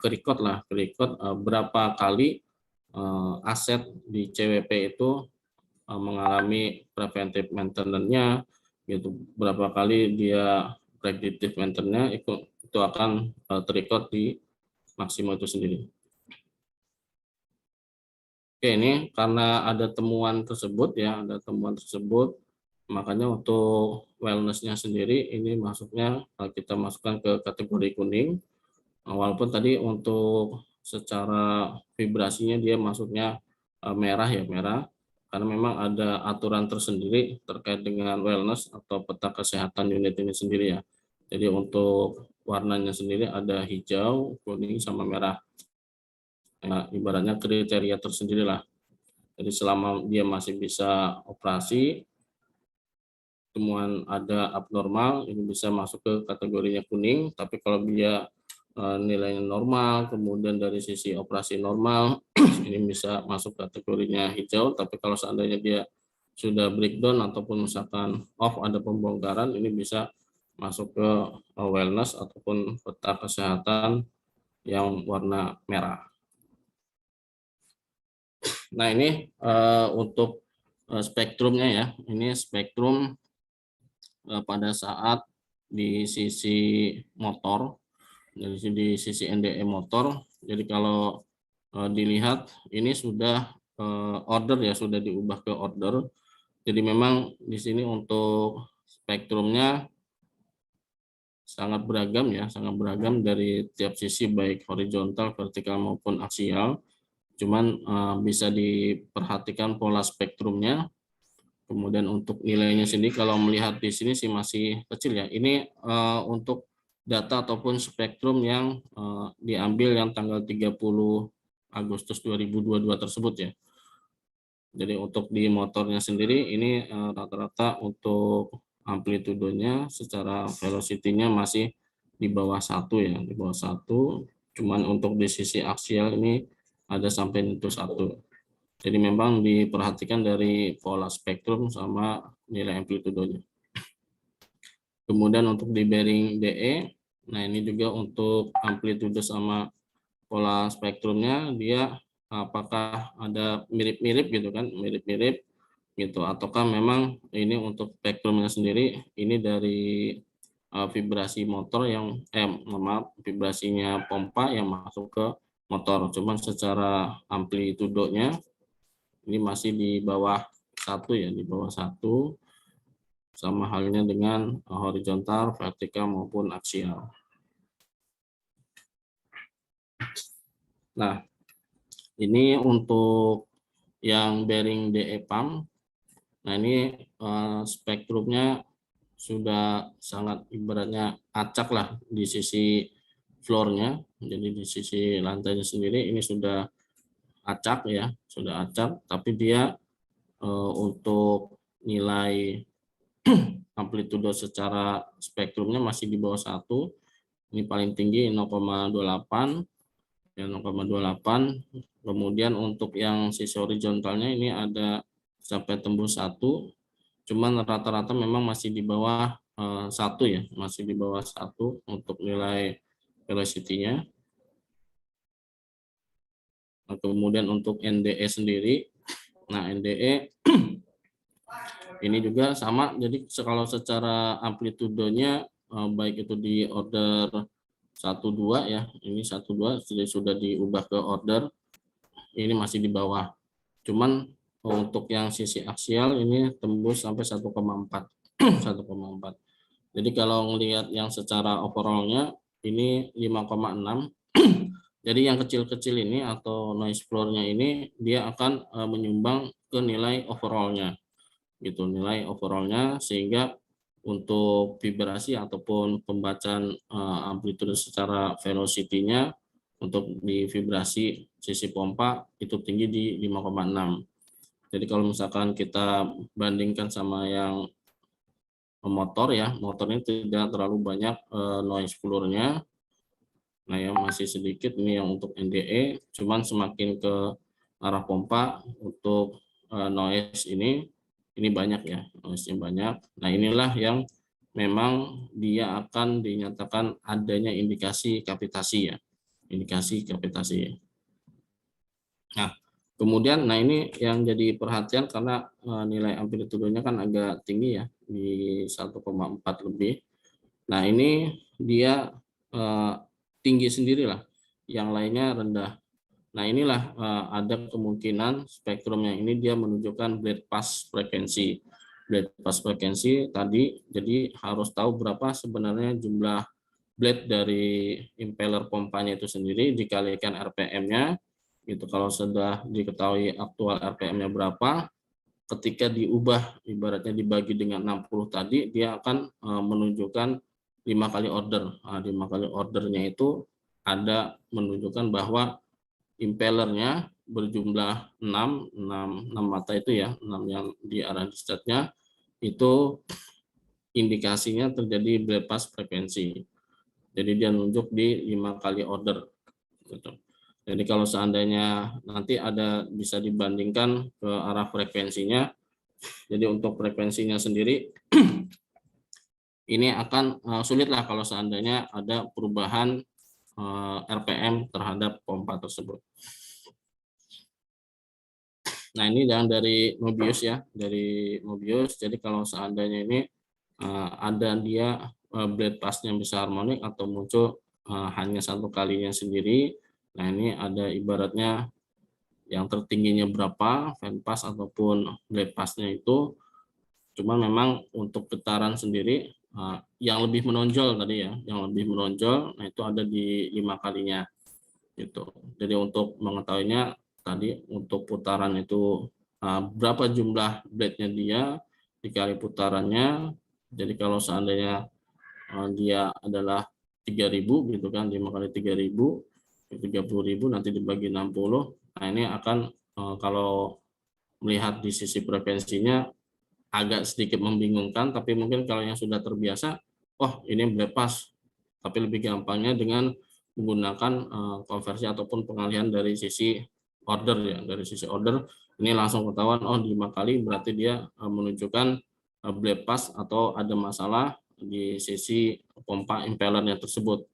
ke-record berapa kali aset di CWP itu mengalami preventive maintenance-nya gitu, berapa kali dia predictive maintenance-nya itu akan ter-record di Maximo itu sendiri. Oke, ini karena ada temuan tersebut ya, ada temuan tersebut, Makanya untuk wellness-nya sendiri ini masuknya kita masukkan ke kategori kuning. Walaupun tadi untuk secara vibrasinya dia masuknya merah ya, merah, karena memang ada aturan tersendiri terkait dengan wellness atau peta kesehatan unit ini sendiri ya. Jadi untuk warnanya sendiri ada hijau, kuning, sama merah. Nah, ibaratnya kriteria tersendiri lah. Jadi selama dia masih bisa operasi, temuan ada abnormal, ini bisa masuk ke kategorinya kuning. Tapi kalau dia nilainya normal, kemudian dari sisi operasi normal, ini bisa masuk kategorinya hijau. Tapi kalau seandainya dia sudah breakdown ataupun misalkan off, ada pembongkaran, ini bisa masuk ke wellness ataupun peta kesehatan yang warna merah. Nah, ini untuk spektrumnya ya. Ini spektrum pada saat di sisi motor, di sisi NDE motor. Jadi kalau dilihat ini sudah order ya, sudah diubah ke order. Jadi memang di sini untuk spektrumnya sangat beragam ya, sangat beragam dari tiap sisi baik horizontal, vertikal maupun aksial. Cuman bisa diperhatikan pola spektrumnya. Kemudian untuk nilainya sendiri kalau melihat di sini sih masih kecil ya. Ini untuk data ataupun spektrum yang diambil yang tanggal 30 Agustus 2022 tersebut ya. Jadi untuk di motornya sendiri ini rata-rata untuk amplitudonya secara velocity-nya masih di bawah 1 ya, di bawah 1. Cuman untuk di sisi aksial ini ada sampai nyentuh 1. Jadi memang diperhatikan dari pola spektrum sama nilai amplitudonya. Kemudian untuk di bearing DE, nah ini juga untuk amplitudo sama pola spektrumnya, dia apakah ada mirip-mirip gitu kan, mirip-mirip gitu, ataukah memang ini untuk spektrumnya sendiri ini dari vibrasi motor yang maaf, vibrasinya pompa yang masuk ke motor. Cuman secara amplitudonya ini masih di bawah 1 ya, di bawah 1, sama halnya dengan horizontal, vertikal maupun aksial. Nah, ini untuk yang bearing DE pump. Nah, ini spektrumnya sudah sangat ibaratnya acak lah di sisi floornya. Jadi di sisi lantainya sendiri ini sudah acak ya, sudah acak. Tapi dia untuk nilai amplitudo secara spektrumnya masih di bawah 1. Ini paling tinggi 0,28 ya, 0,28. Kemudian untuk yang sisi horizontalnya ini ada sampai tembus 1. Cuman rata-rata memang masih di bawah 1 ya, masih di bawah 1 untuk nilai velocity-nya. Nah, kemudian untuk NDE sendiri, nah NDE ini juga sama. Jadi kalau secara amplitudonya baik itu di order 1-2 ya, ini 1-2 sudah diubah ke order, ini masih di bawah. Cuman untuk yang sisi aksial ini tembus sampai 1,4. 1,4. Jadi kalau melihat yang secara overallnya ini 5,6. Jadi yang kecil-kecil ini atau noise floor-nya ini dia akan menyumbang ke nilai overallnya gitu, nilai overallnya, sehingga untuk vibrasi ataupun pembacaan amplitude secara velocity-nya untuk di vibrasi sisi pompa itu tinggi di 5,6. Jadi kalau misalkan kita bandingkan sama yang motor ya, motornya tidak terlalu banyak noise floor-nya. Nah, yang masih sedikit ini yang untuk NDE, cuman semakin ke arah pompa untuk noise ini banyak ya, noise-nya banyak. Nah, inilah yang memang dia akan dinyatakan adanya indikasi kapitasi ya, indikasi kapitasi. Nah, kemudian ini yang jadi perhatian karena nilai amplitudonya kan agak tinggi ya, di 1,4 lebih. Nah, ini dia tinggi sendirilah, yang lainnya rendah. Nah, inilah ada kemungkinan spektrumnya ini dia menunjukkan bleed pass frekuensi. blade pass frekuensi tadi, jadi harus tahu berapa sebenarnya jumlah blade dari impeller pompanya itu sendiri dikalikan RPM-nya. Gitu, kalau sudah diketahui aktual RPM-nya berapa, ketika diubah ibaratnya dibagi dengan 60 tadi, dia akan menunjukkan 5 kali order. 5 kali ordernya itu ada menunjukkan bahwa impellernya berjumlah 6 mata itu ya, 6 yang di arah discharge-nya itu indikasinya terjadi blade pass frekuensi. Jadi dia nunjuk di 5 kali order gitu. Jadi kalau seandainya nanti ada bisa dibandingkan ke arah frekuensinya, jadi untuk frekuensinya sendiri ini akan sulit lah kalau seandainya ada perubahan RPM terhadap pompa tersebut. Nah ini yang dari Mobius ya, dari Mobius. Jadi kalau seandainya ini ada dia blade passnya bisa harmonik atau muncul hanya satu kalinya sendiri. Nah ini ada ibaratnya yang tertingginya berapa fan pass ataupun blade passnya itu. Cuma memang untuk getaran sendiri yang lebih menonjol tadi ya, yang lebih menonjol, nah itu ada di 5 kalinya gitu. Jadi untuk mengetahuinya tadi untuk putaran itu berapa jumlah blade-nya dia dikali putarannya. Jadi kalau seandainya dia adalah 3.000 gitu kan, 5 kali 3.000 30.000 nanti dibagi 60. Nah ini akan kalau melihat di sisi frekuensinya agak sedikit membingungkan, tapi mungkin kalau yang sudah terbiasa, oh ini blade pass. Tapi lebih gampangnya dengan menggunakan konversi ataupun pengalihan dari sisi order ya, dari sisi order ini langsung ketahuan oh 5 kali berarti dia menunjukkan blade pass atau ada masalah di sisi pompa impellernya tersebut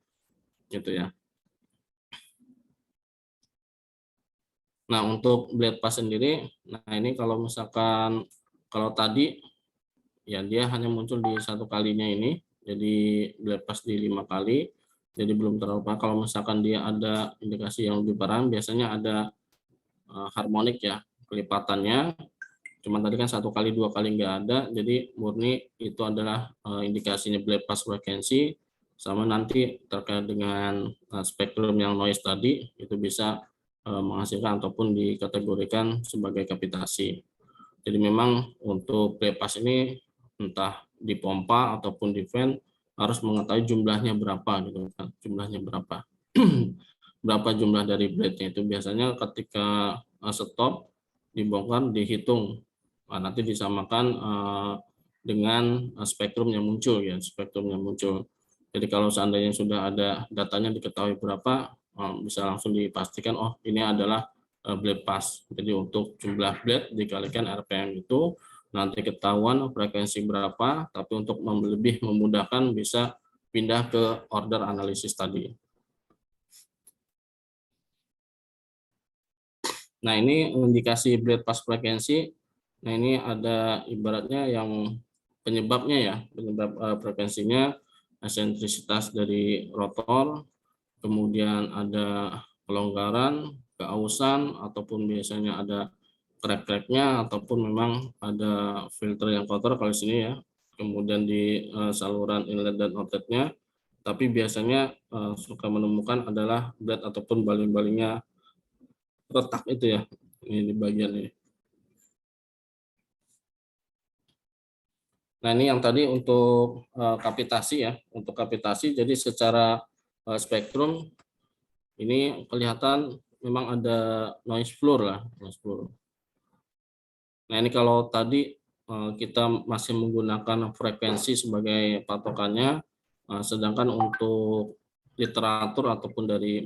gitu ya. Nah untuk blade pass sendiri, nah ini kalau misalkan kalau tadi ya dia hanya muncul di satu kalinya ini, jadi blade pass di 5 kali, jadi belum terlalu parah. Kalau misalkan dia ada indikasi yang lebih parah, biasanya ada harmonik ya kelipatannya. Cuman tadi kan 1 kali 2 kali nggak ada, jadi murni itu adalah indikasinya blade pass frekuensi. Sama nanti terkait dengan spektrum yang noise tadi itu bisa menghasilkan ataupun dikategorikan sebagai kapitasi. Jadi memang untuk blade pass ini entah di pompa ataupun di fan harus mengetahui jumlahnya berapa gitu kan, jumlahnya berapa. Berapa jumlah dari blade-nya itu biasanya ketika stop dibongkar dihitung. Nanti disamakan dengan spektrum yang muncul ya, spektrum yang muncul. Jadi kalau seandainya sudah ada datanya diketahui berapa, bisa langsung dipastikan oh ini adalah blade pass. Jadi untuk jumlah blade dikalikan RPM itu nanti ketahuan frekuensi berapa, tapi untuk lebih memudahkan bisa pindah ke order analisis tadi. Nah ini indikasi blade pass frekuensi. Nah ini ada ibaratnya yang penyebabnya ya, penyebab frekuensinya eksentrisitas dari rotor, kemudian ada pelonggaran, keausan, ataupun biasanya ada crack-cracknya, ataupun memang ada filter yang kotor kalau sini ya, kemudian di saluran inlet dan outletnya, tapi biasanya suka menemukan adalah blade ataupun baling-balingnya retak itu ya, ini di bagian ini. Nah ini yang tadi untuk kapitasi ya, untuk kapitasi jadi secara spektrum ini kelihatan memang ada noise floor lah, noise floor. Nah ini kalau tadi kita masih menggunakan frekuensi sebagai patokannya, sedangkan untuk literatur ataupun dari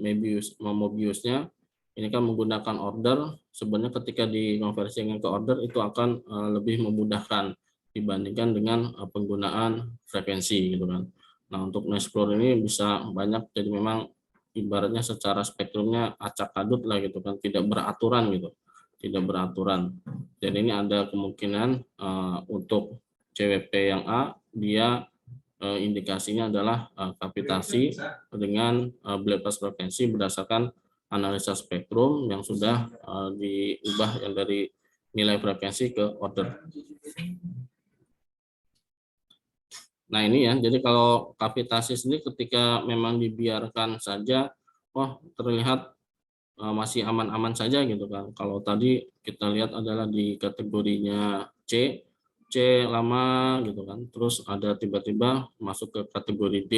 Mobiusnya ini kan menggunakan order. Sebenarnya ketika dikonversikan ke order itu akan lebih memudahkan dibandingkan dengan penggunaan frekuensi gitu kan. Nah untuk noise floor ini bisa banyak, jadi memang ibaratnya secara spektrumnya acak adut lah gitu kan, tidak beraturan gitu, tidak beraturan. Jadi ini ada kemungkinan untuk CWP yang A dia indikasinya adalah kapitasi dengan blade pass frekuensi berdasarkan analisa spektrum yang sudah diubah yang dari nilai frekuensi ke order. Nah ini ya, jadi kalau kavitasi sendiri ketika memang dibiarkan saja, wah terlihat masih aman-aman saja gitu kan. Kalau tadi kita lihat adalah di kategorinya C, C lama gitu kan. Terus ada tiba-tiba masuk ke kategori D.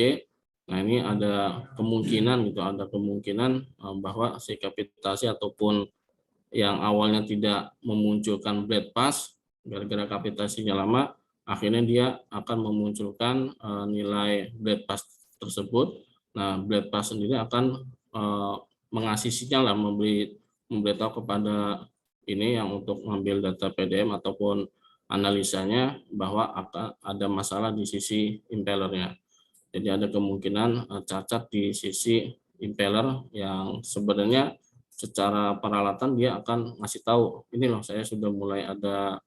Nah ini ada kemungkinan gitu, ada kemungkinan bahwa si kavitasi ataupun yang awalnya tidak memunculkan blade pass gara-gara kavitasinya lama, akhirnya dia akan memunculkan nilai blade pass tersebut. Nah, blade pass sendiri akan mengasih sinyal lah, memberitahu kepada ini yang untuk mengambil data PDM ataupun analisanya bahwa akan ada masalah di sisi impellernya. Jadi ada kemungkinan cacat di sisi impeller yang sebenarnya secara peralatan dia akan ngasih tahu ini loh saya sudah mulai ada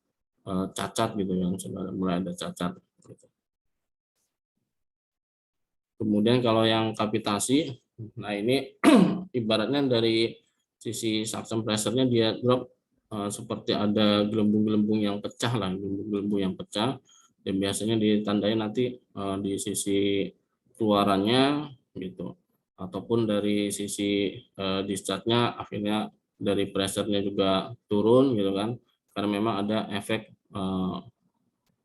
cacat gitu yang sudah mulai ada cacat. Kemudian kalau yang kavitasi, nah ini ibaratnya dari sisi suction pressure-nya dia drop seperti ada gelembung-gelembung yang pecah lah, gelembung-gelembung yang pecah, dan biasanya ditandai nanti di sisi keluarannya gitu, ataupun dari sisi discharge-nya akhirnya dari pressure-nya juga turun gitu kan, karena memang ada efek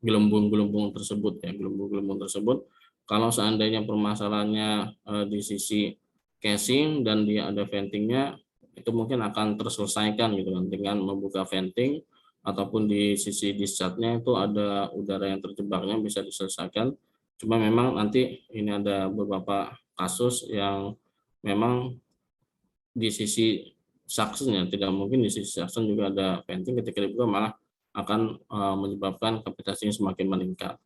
gelembung-gelembung tersebut ya, gelembung-gelembung tersebut. Kalau seandainya permasalahannya di sisi casing dan dia ada ventingnya, itu mungkin akan terselesaikan gitu kan dengan membuka venting, ataupun di sisi discharge-nya itu ada udara yang terjebaknya bisa diselesaikan. Cuma memang nanti ini ada beberapa kasus yang memang di sisi suction ya, tidak mungkin di sisi suction juga ada venting, ketika dibuka malah akan menyebabkan kapasitasnya semakin meningkat.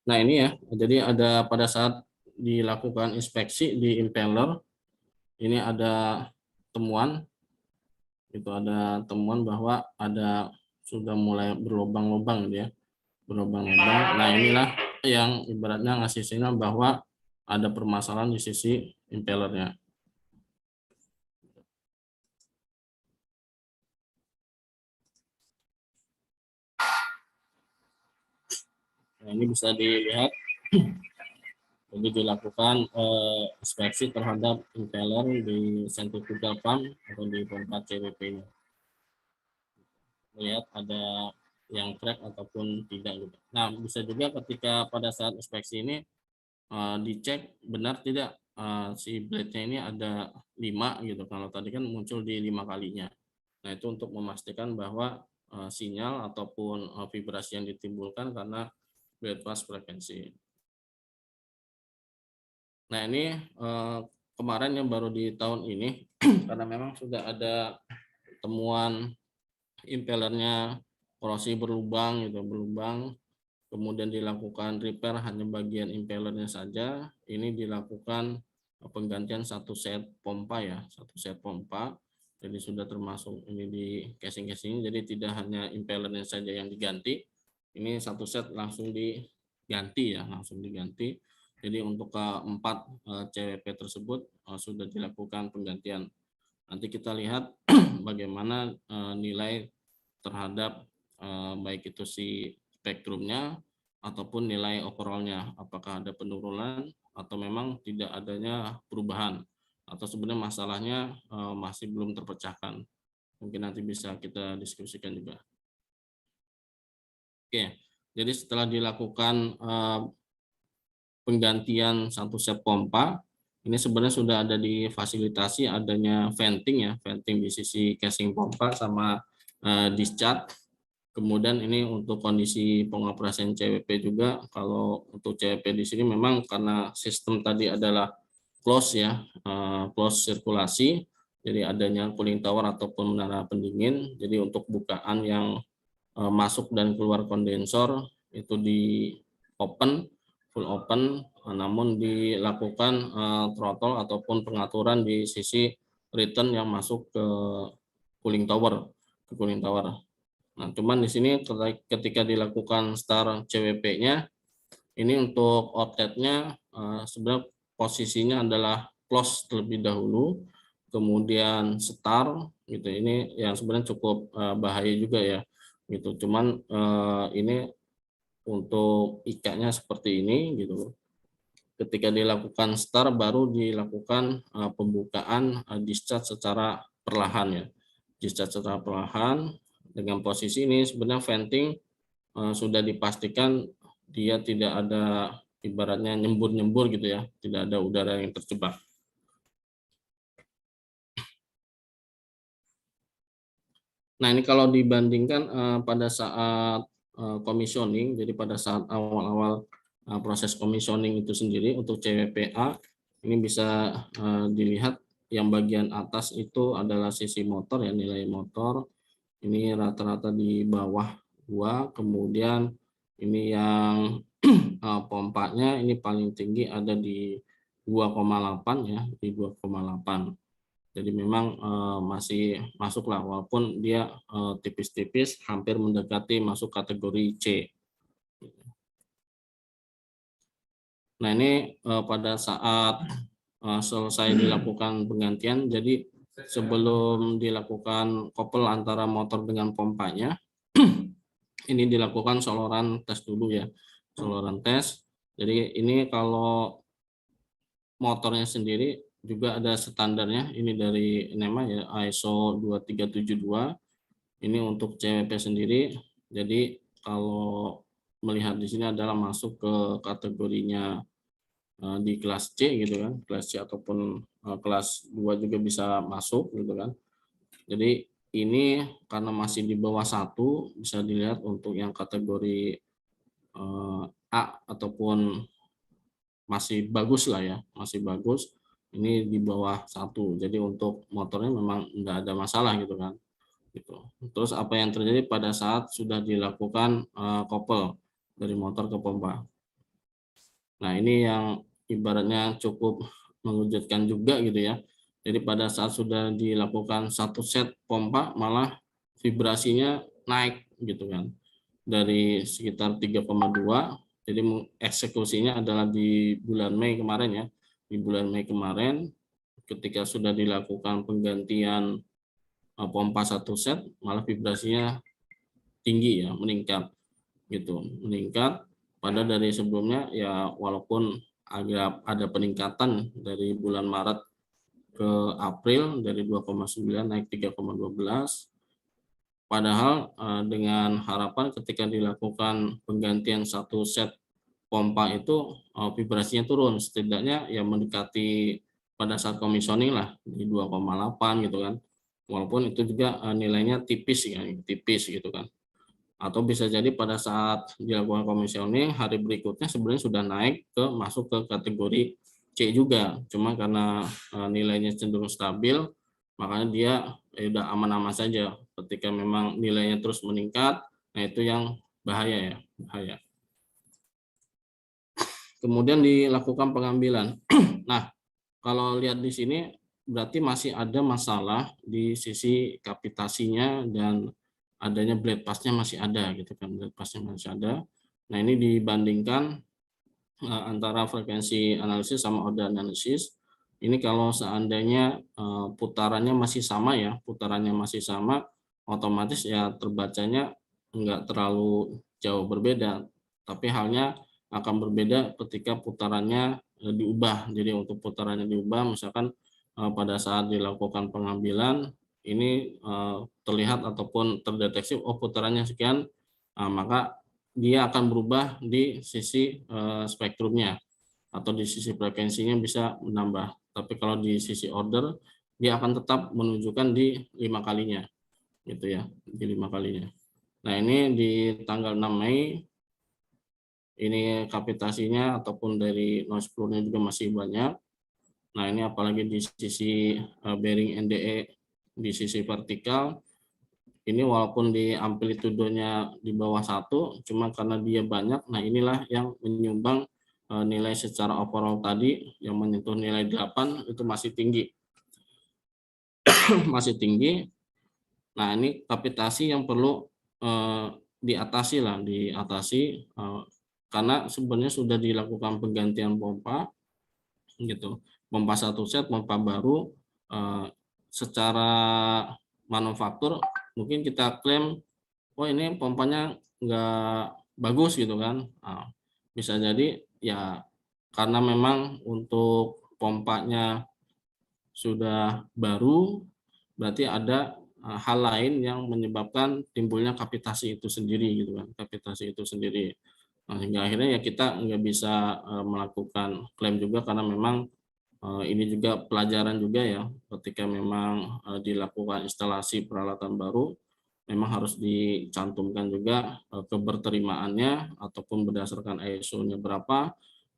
Nah ini ya, jadi ada pada saat dilakukan inspeksi di impeller, ini ada temuan, itu ada temuan bahwa ada sudah mulai berlubang-lubang gitu ya, berlubang-lubang. Nah inilah yang ibaratnya ngasih sinyal bahwa ada permasalahan di sisi impellernya. Nah ini bisa dilihat. Jadi dilakukan inspeksi terhadap impeller di centrifugal pump atau di pompa CWP-nya. Lihat ada yang crack ataupun tidak gitu. Nah, bisa juga ketika pada saat inspeksi ini dicek benar tidak si blade-nya ini ada 5 gitu. Kalau tadi kan muncul di 5 kalinya. Nah, itu untuk memastikan bahwa sinyal ataupun vibrasi yang ditimbulkan karena blade pass frekuensi. Nah ini kemarin yang baru di tahun ini karena memang sudah ada temuan impellernya korosi berlubang gitu, berlubang, kemudian dilakukan repair hanya bagian impellernya saja. Ini dilakukan penggantian satu set pompa ya, satu set pompa. Jadi sudah termasuk ini di casing-casing, jadi tidak hanya impellernya saja yang diganti, ini satu set langsung diganti ya, langsung diganti. Jadi untuk keempat CWP tersebut sudah dilakukan penggantian. Nanti kita lihat bagaimana nilai terhadap baik itu si spektrumnya ataupun nilai overallnya, apakah ada penurunan atau memang tidak adanya perubahan, atau sebenarnya masalahnya masih belum terpecahkan. Mungkin nanti bisa kita diskusikan juga. Oke, jadi setelah dilakukan penggantian satu set pompa, ini sebenarnya sudah ada difasilitasi adanya venting ya, venting di sisi casing pompa sama discharge. Kemudian ini untuk kondisi pengoperasian CWP juga, kalau untuk CWP di sini memang karena sistem tadi adalah close ya, close sirkulasi, jadi adanya cooling tower ataupun menara pendingin, jadi untuk bukaan yang masuk dan keluar kondensor itu di open, full open, namun dilakukan throttle ataupun pengaturan di sisi return yang masuk ke cooling tower, ke cooling tower. Nah, cuman di sini ketika dilakukan start CWP-nya, ini untuk outlet-nya sebenarnya posisinya adalah close terlebih dahulu, kemudian start gitu. Ini yang sebenarnya cukup bahaya juga ya. gitu. Cuman ini untuk IK-nya seperti ini gitu. Ketika dilakukan start baru dilakukan pembukaan discharge secara perlahan ya. Discharge secara perlahan dengan posisi ini sebenarnya venting sudah dipastikan dia tidak ada ibaratnya nyembur-nyembur gitu ya, tidak ada udara yang terjebak. Nah, ini kalau dibandingkan pada saat commissioning, jadi pada saat awal-awal proses commissioning itu sendiri untuk CWPA, ini bisa dilihat yang bagian atas itu adalah sisi motor ya, nilai motor. Ini rata-rata di bawah 2, kemudian ini yang pompanya ini paling tinggi ada di 2,8 ya, di 2,8. Jadi memang masih masuk lah, walaupun dia tipis-tipis hampir mendekati masuk kategori C. Nah, ini pada saat selesai dilakukan penggantian, jadi sebelum dilakukan kopel antara motor dengan pompanya, ini dilakukan soloran tes dulu ya, soloran tes. Jadi ini kalau motornya sendiri juga ada standarnya, ini dari NEMA ya, ISO 2372. Ini untuk CWP sendiri. Jadi kalau melihat di sini adalah masuk ke kategorinya di kelas C gitu kan, kelas C ataupun kelas 2 juga bisa masuk gitu kan. Jadi ini karena masih di bawah 1, bisa dilihat untuk yang kategori A ataupun masih bagus lah ya, masih bagus. Ini di bawah 1. Jadi untuk motornya memang enggak ada masalah gitu kan. Gitu. Terus apa yang terjadi pada saat sudah dilakukan kopel dari motor ke pompa. Nah, ini yang ibaratnya cukup mengejutkan juga gitu ya. Jadi pada saat sudah dilakukan satu set pompa malah vibrasinya naik gitu kan. Dari sekitar 3,2, jadi eksekusinya adalah di bulan Mei kemarin ya. Di bulan Mei kemarin ketika sudah dilakukan penggantian pompa satu set malah vibrasinya tinggi ya, meningkat gitu, meningkat pada dari sebelumnya ya, walaupun agak ada peningkatan dari bulan Maret ke April dari 2,9 naik 3,12. Padahal dengan harapan ketika dilakukan penggantian satu set pompa itu vibrasinya turun, setidaknya ya mendekati pada saat commissioning lah di 2,8 gitu kan. Walaupun itu juga nilainya tipis ya, tipis gitu kan. Atau bisa jadi pada saat dilakukan commissioning hari berikutnya sebenarnya sudah naik ke masuk ke kategori C juga. Cuma karena nilainya cenderung stabil, makanya dia udah aman-aman saja. Ketika memang nilainya terus meningkat, nah itu yang bahaya ya, bahaya. Kemudian dilakukan pengambilan. Nah, kalau lihat di sini berarti masih ada masalah di sisi kapitasinya dan adanya blade pass-nya masih ada gitu kan, blade pass-nya masih ada. Nah, ini dibandingkan antara frekuensi analisis sama order analisis. Ini kalau seandainya putarannya masih sama ya, putarannya masih sama, otomatis ya terbacanya enggak terlalu jauh berbeda. Tapi halnya akan berbeda ketika putarannya diubah. Jadi untuk putarannya diubah, misalkan pada saat dilakukan pengambilan ini terlihat ataupun terdeteksi oh putarannya sekian, maka dia akan berubah di sisi spektrumnya atau di sisi frekuensinya bisa menambah. Tapi kalau di sisi order dia akan tetap menunjukkan di 5 kalinya gitu ya, di 5 kalinya. Nah, ini di tanggal 6 Mei ini kapitasinya ataupun dari noise floor-nya juga masih banyak. Nah, ini apalagi di sisi bearing NDE di sisi vertikal, ini walaupun di amplitudenya di bawah 1, cuma karena dia banyak, nah inilah yang menyumbang nilai secara overall tadi yang menyentuh nilai 8 itu masih tinggi. Masih tinggi. Nah, ini kapitasi yang perlu diatasi lah, diatasi karena sebenarnya sudah dilakukan penggantian pompa gitu. Pompa satu set, pompa baru secara manufaktur mungkin kita klaim oh ini pompanya nggak bagus gitu kan. Nah, bisa jadi ya karena memang untuk pompanya sudah baru, berarti ada hal lain yang menyebabkan timbulnya kapitasi itu sendiri gitu kan, kapitasi itu sendiri. Nah, hingga akhirnya ya kita nggak bisa melakukan klaim juga karena memang ini juga pelajaran juga ya ketika memang dilakukan instalasi peralatan baru, memang harus dicantumkan juga keberterimaannya ataupun berdasarkan ISO-nya berapa.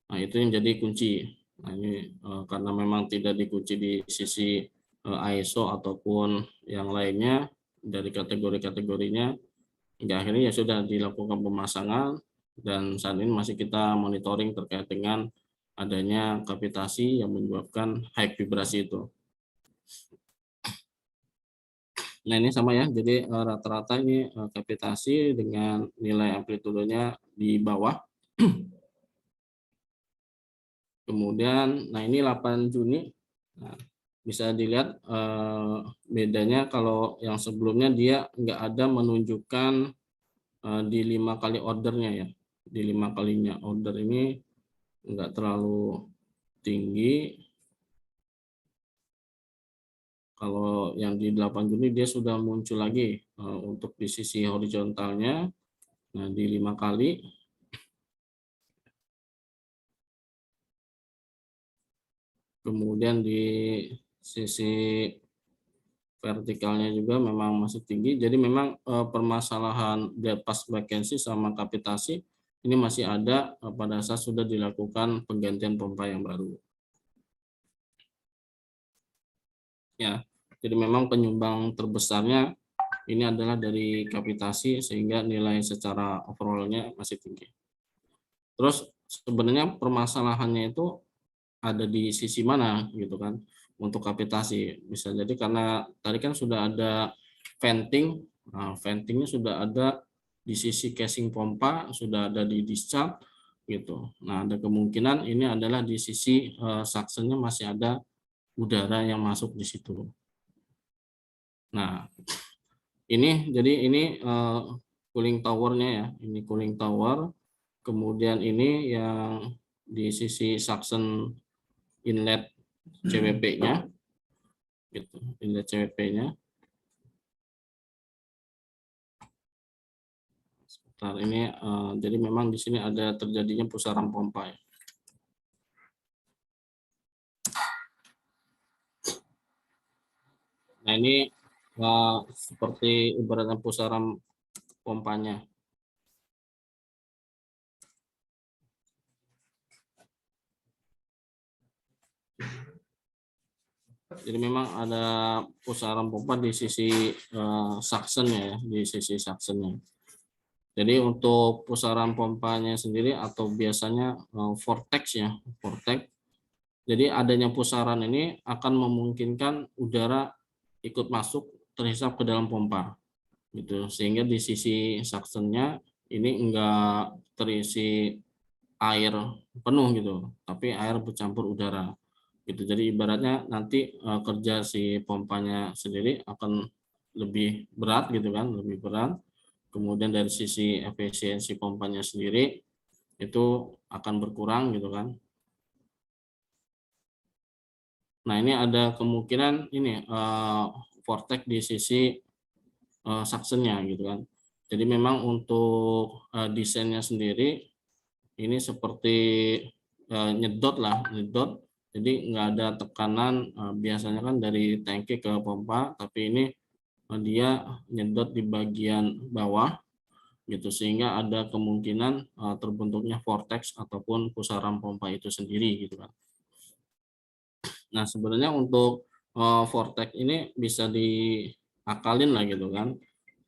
Nah, itu yang jadi kunci. Nah, ini karena memang tidak dikunci di sisi ISO ataupun yang lainnya dari kategori-kategorinya, hingga akhirnya ya sudah dilakukan pemasangan dan saat ini masih kita monitoring terkait dengan adanya kapitasi yang menyebabkan high vibrasi itu. Nah, ini sama ya, jadi rata-rata ini kapitasi dengan nilai amplitudenya di bawah. Kemudian, nah ini 8 Juni, nah, bisa dilihat bedanya kalau yang sebelumnya dia nggak ada menunjukkan di 5 kali ordernya ya. Di 5 kalinya order ini nggak terlalu tinggi. Kalau yang di 8 Juni dia sudah muncul lagi untuk di sisi horizontalnya, nah di 5 kali. Kemudian di sisi vertikalnya juga memang masih tinggi. Jadi memang permasalahan dead pass vacancy sama kapitasi ini masih ada pada saat sudah dilakukan penggantian pompa yang baru. Ya, jadi memang penyumbang terbesarnya ini adalah dari kapitasi sehingga nilai secara overall-nya masih tinggi. Terus sebenarnya permasalahannya itu ada di sisi mana gitu kan untuk kapitasi. Bisa jadi karena tadi kan sudah ada venting, nah, ventingnya sudah ada di sisi casing pompa, sudah ada di discharge gitu. Nah, ada kemungkinan ini adalah di sisi suction-nya masih ada udara yang masuk di situ. Nah, ini jadi ini cooling tower-nya ya, ini cooling tower. Kemudian ini yang di sisi suction inlet CWP-nya, gitu, inlet CWP-nya. Sebentar ini, jadi memang di sini ada terjadinya pusaran pompa ya. Nah ini seperti ibaratnya pusaran pompanya. Jadi memang ada pusaran pompa di sisi suction-nya ya, di sisi suction-nya. Jadi untuk pusaran pompanya sendiri atau biasanya vortex ya, vortex. Jadi adanya pusaran ini akan memungkinkan udara ikut masuk terhisap ke dalam pompa, gitu. Sehingga di sisi suction-nya ini enggak terisi air penuh gitu, tapi air bercampur udara. Gitu. Jadi ibaratnya nanti kerja si pompanya sendiri akan lebih berat gitu kan, lebih berat. Kemudian dari sisi efisiensi pompanya sendiri itu akan berkurang gitu kan. Nah, ini ada kemungkinan ini vortex di sisi suction-nya gitu kan. Jadi memang untuk desainnya sendiri ini seperti nyedot lah, nyedot. Jadi nggak ada tekanan biasanya kan dari tangki ke pompa, tapi ini dia nyedot di bagian bawah gitu sehingga ada kemungkinan terbentuknya vortex ataupun pusaran pompa itu sendiri gitu kan. Nah, sebenarnya untuk vortex ini bisa diakalin lah gitu kan.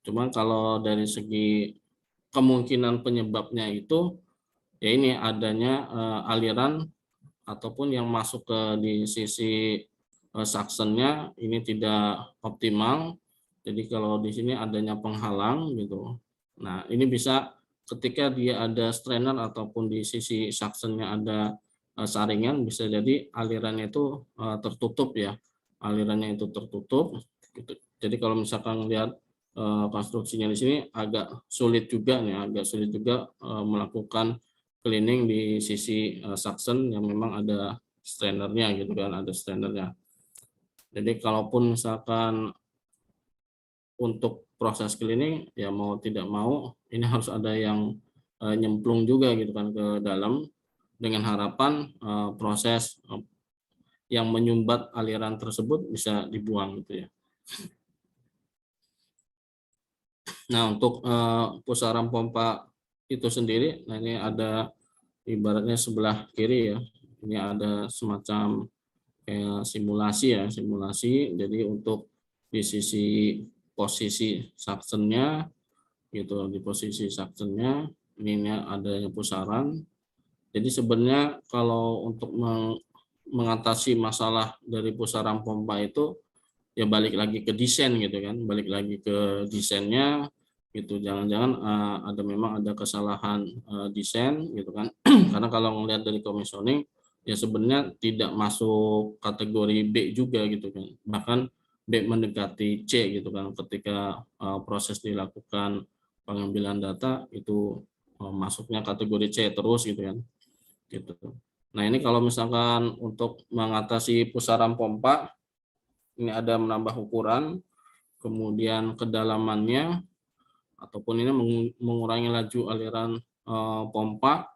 Cuman kalau dari segi kemungkinan penyebabnya itu ya ini adanya aliran ataupun yang masuk ke di sisi suction-nya ini tidak optimal. Jadi kalau di sini adanya penghalang gitu. Nah, ini bisa ketika dia ada strainer ataupun di sisi suction-nya ada saringan, bisa jadi alirannya itu tertutup ya. Alirannya itu tertutup gitu. Jadi kalau misalkan lihat konstruksinya di sini agak sulit juga melakukan cleaning di sisi suction yang memang ada strainernya gitu kan, ada strainernya. Jadi kalaupun misalkan untuk proses cleaning ya mau tidak mau ini harus ada yang nyemplung juga gitu kan ke dalam, dengan harapan proses yang menyumbat aliran tersebut bisa dibuang gitu ya. Nah, untuk pusaran pompa itu sendiri, nah ini ada ibaratnya sebelah kiri ya. Ini ada semacam kayak simulasi. Jadi untuk di sisi posisi suctionnya gitu, di posisi suctionnya ini adanya pusaran. Jadi sebenarnya kalau untuk mengatasi masalah dari pusaran pompa itu ya balik lagi ke desain gitu kan, balik lagi ke desainnya gitu. Jangan-jangan memang ada kesalahan desain gitu kan. Karena kalau melihat dari commissioning ya sebenarnya tidak masuk kategori B juga gitu kan, bahkan B mendekati C gitu kan, ketika proses dilakukan pengambilan data itu masuknya kategori C terus gitu kan gitu. Nah, ini kalau misalkan untuk mengatasi pusaran pompa, ini ada menambah ukuran, kemudian kedalamannya, ataupun ini mengurangi laju aliran pompa,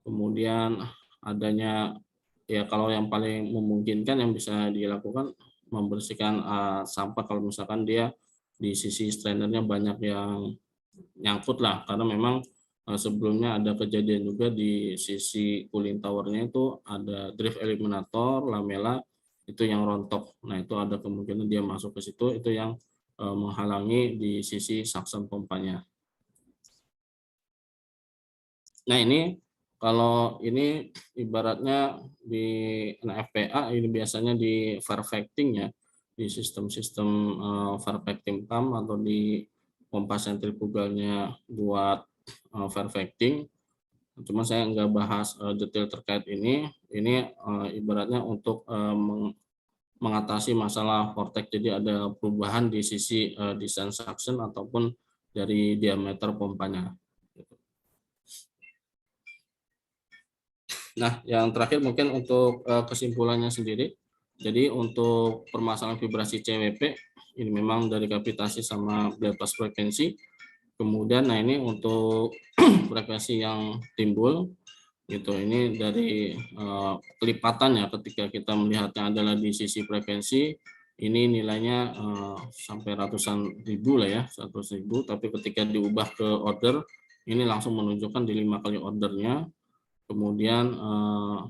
kemudian adanya ya kalau yang paling memungkinkan yang bisa dilakukan membersihkan sampah kalau misalkan dia di sisi strainernya banyak yang nyangkut lah, karena memang sebelumnya ada kejadian juga di sisi cooling towernya itu ada drift eliminator lamela itu yang rontok. Nah, itu ada kemungkinan dia masuk ke situ, itu yang menghalangi di sisi suction pompanya. Nah, ini kalau ini ibaratnya di NFPA ini biasanya di perfecting ya, di sistem-sistem perfecting pump atau di pompa sentrifugalnya buat perfecting. Cuma saya nggak bahas detail terkait ini. Ini ibaratnya untuk mengatasi masalah vortex. Jadi ada perubahan di sisi desain suction ataupun dari diameter pompanya. Nah, yang terakhir mungkin untuk kesimpulannya sendiri. Jadi untuk permasalahan vibrasi CWP ini memang dari gravitasi sama bypass frekuensi. Kemudian nah ini untuk frekuensi yang timbul gitu, ini dari kelipatan ya, ketika kita melihatnya adalah di sisi frekuensi ini nilainya sampai ratusan ribu lah ya, 100.000, tapi ketika diubah ke order ini langsung menunjukkan di 5 kali ordernya. Kemudian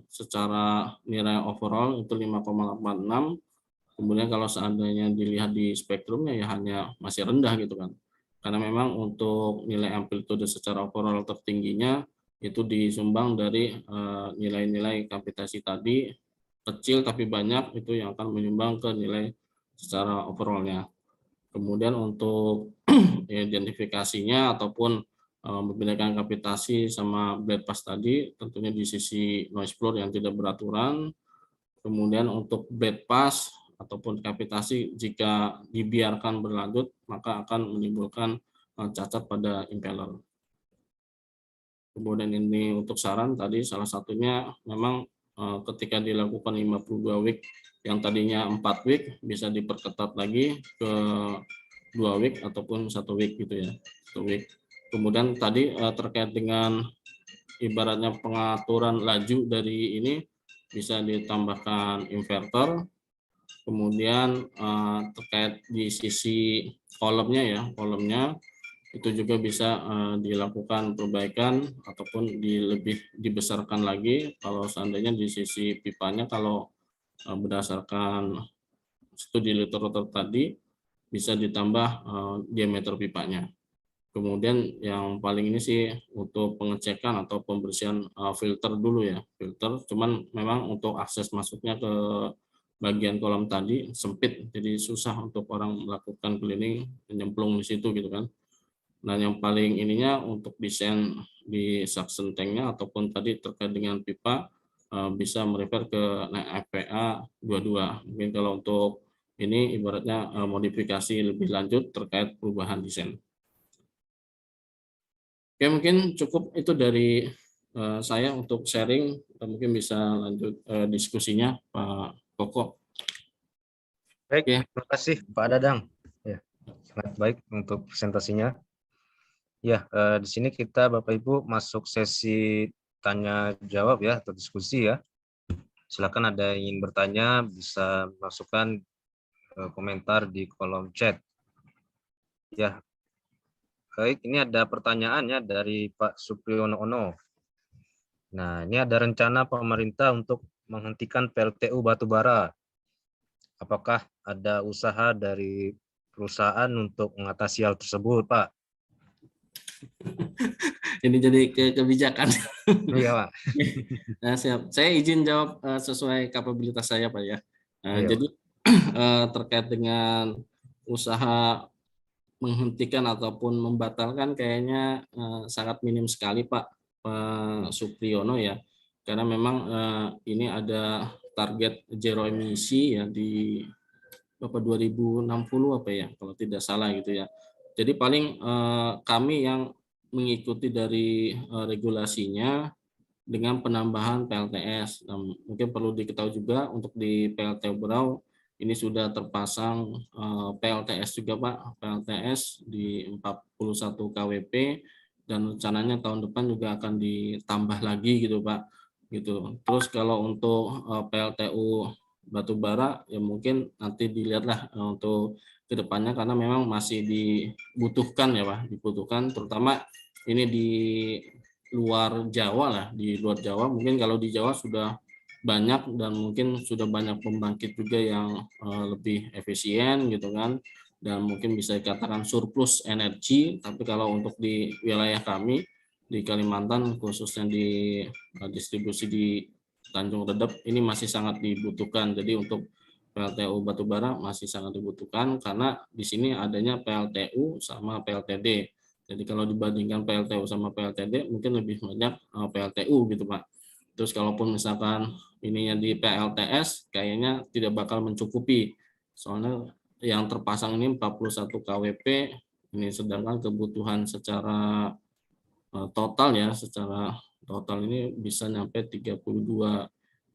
secara nilai overall itu 5,86. Kemudian kalau seandainya dilihat di spektrumnya ya hanya masih rendah gitu kan. Karena memang untuk nilai amplitude secara overall tertingginya itu disumbang dari nilai-nilai gravitasi tadi, kecil tapi banyak, itu yang akan menyumbang ke nilai secara overallnya. Kemudian untuk identifikasinya ataupun membedakan gravitasi sama blade pass tadi tentunya di sisi noise floor yang tidak beraturan. Kemudian untuk blade pass ataupun gravitasi jika dibiarkan berlanjut maka akan menimbulkan cacat pada impeller. Kemudian ini untuk saran tadi salah satunya memang ketika dilakukan 52 week yang tadinya 4 week bisa diperketat lagi ke 2 week ataupun 1 week gitu ya, 1 week. Kemudian tadi terkait dengan ibaratnya pengaturan laju dari ini bisa ditambahkan inverter. Kemudian terkait di sisi kolomnya itu juga bisa dilakukan perbaikan ataupun lebih dibesarkan lagi kalau seandainya di sisi pipanya, kalau berdasarkan studi literatur tadi bisa ditambah diameter pipanya. Kemudian yang paling ini sih untuk pengecekan atau pembersihan filter dulu ya, filter. Cuman memang untuk akses masuknya ke bagian kolam tadi sempit, jadi susah untuk orang melakukan cleaning nyemplung di situ gitu kan. Nah, yang paling ininya untuk desain di suction tanknya ataupun tadi terkait dengan pipa bisa merefer ke FPA 22. Mungkin kalau untuk ini ibaratnya modifikasi lebih lanjut terkait perubahan desain. Oke, mungkin cukup itu dari saya untuk sharing. Mungkin bisa lanjut diskusinya, Pak Koko. Baik, Oke. terima kasih Pak Dadang. Ya, sangat baik untuk presentasinya. Ya, di sini kita Bapak Ibu masuk sesi tanya jawab ya atau diskusi ya. Silakan ada yang ingin bertanya bisa masukkan komentar di kolom chat. Ya, baik, ini ada pertanyaannya dari Pak Supriyono Ono. Nah, ini ada rencana pemerintah untuk menghentikan PLTU batubara. Apakah ada usaha dari perusahaan untuk mengatasi hal tersebut, Pak? Ini jadi kebijakan. Iya, Pak. Nah, siap. Saya izin jawab sesuai kapabilitas saya, Pak ya. Iya, Jadi terkait dengan usaha menghentikan ataupun membatalkan kayaknya sangat minim sekali, Pak Supriyono ya. Karena memang ini ada target zero emisi ya di 2060 apa ya, kalau tidak salah gitu ya. Jadi paling kami yang mengikuti dari regulasinya dengan penambahan PLTS. Nah, mungkin perlu diketahui juga untuk di PLT Berau ini sudah terpasang PLTS juga, Pak. PLTS di 41 kWp dan rencananya tahun depan juga akan ditambah lagi gitu, Pak. Gitu. Terus kalau untuk PLTU batubara ya mungkin nanti dilihatlah untuk kedepannya karena memang masih dibutuhkan ya, Pak. Dibutuhkan terutama ini di luar Jawa lah, di luar Jawa mungkin kalau di Jawa sudah banyak dan mungkin sudah banyak pembangkit juga yang lebih efisien gitu kan, dan mungkin bisa dikatakan surplus energi. Tapi kalau untuk di wilayah kami di Kalimantan khususnya di distribusi di Tanjung Redep ini masih sangat dibutuhkan. Jadi untuk PLTU batubara masih sangat dibutuhkan karena di sini adanya PLTU sama PLTD. Jadi kalau dibandingkan PLTU sama PLTD mungkin lebih banyak PLTU gitu, Pak. Terus kalaupun misalkan ininya di PLTS kayaknya tidak bakal mencukupi. Soalnya yang terpasang ini 41 kWp ini, sedangkan kebutuhan secara total ya, secara total ini bisa nyampe 32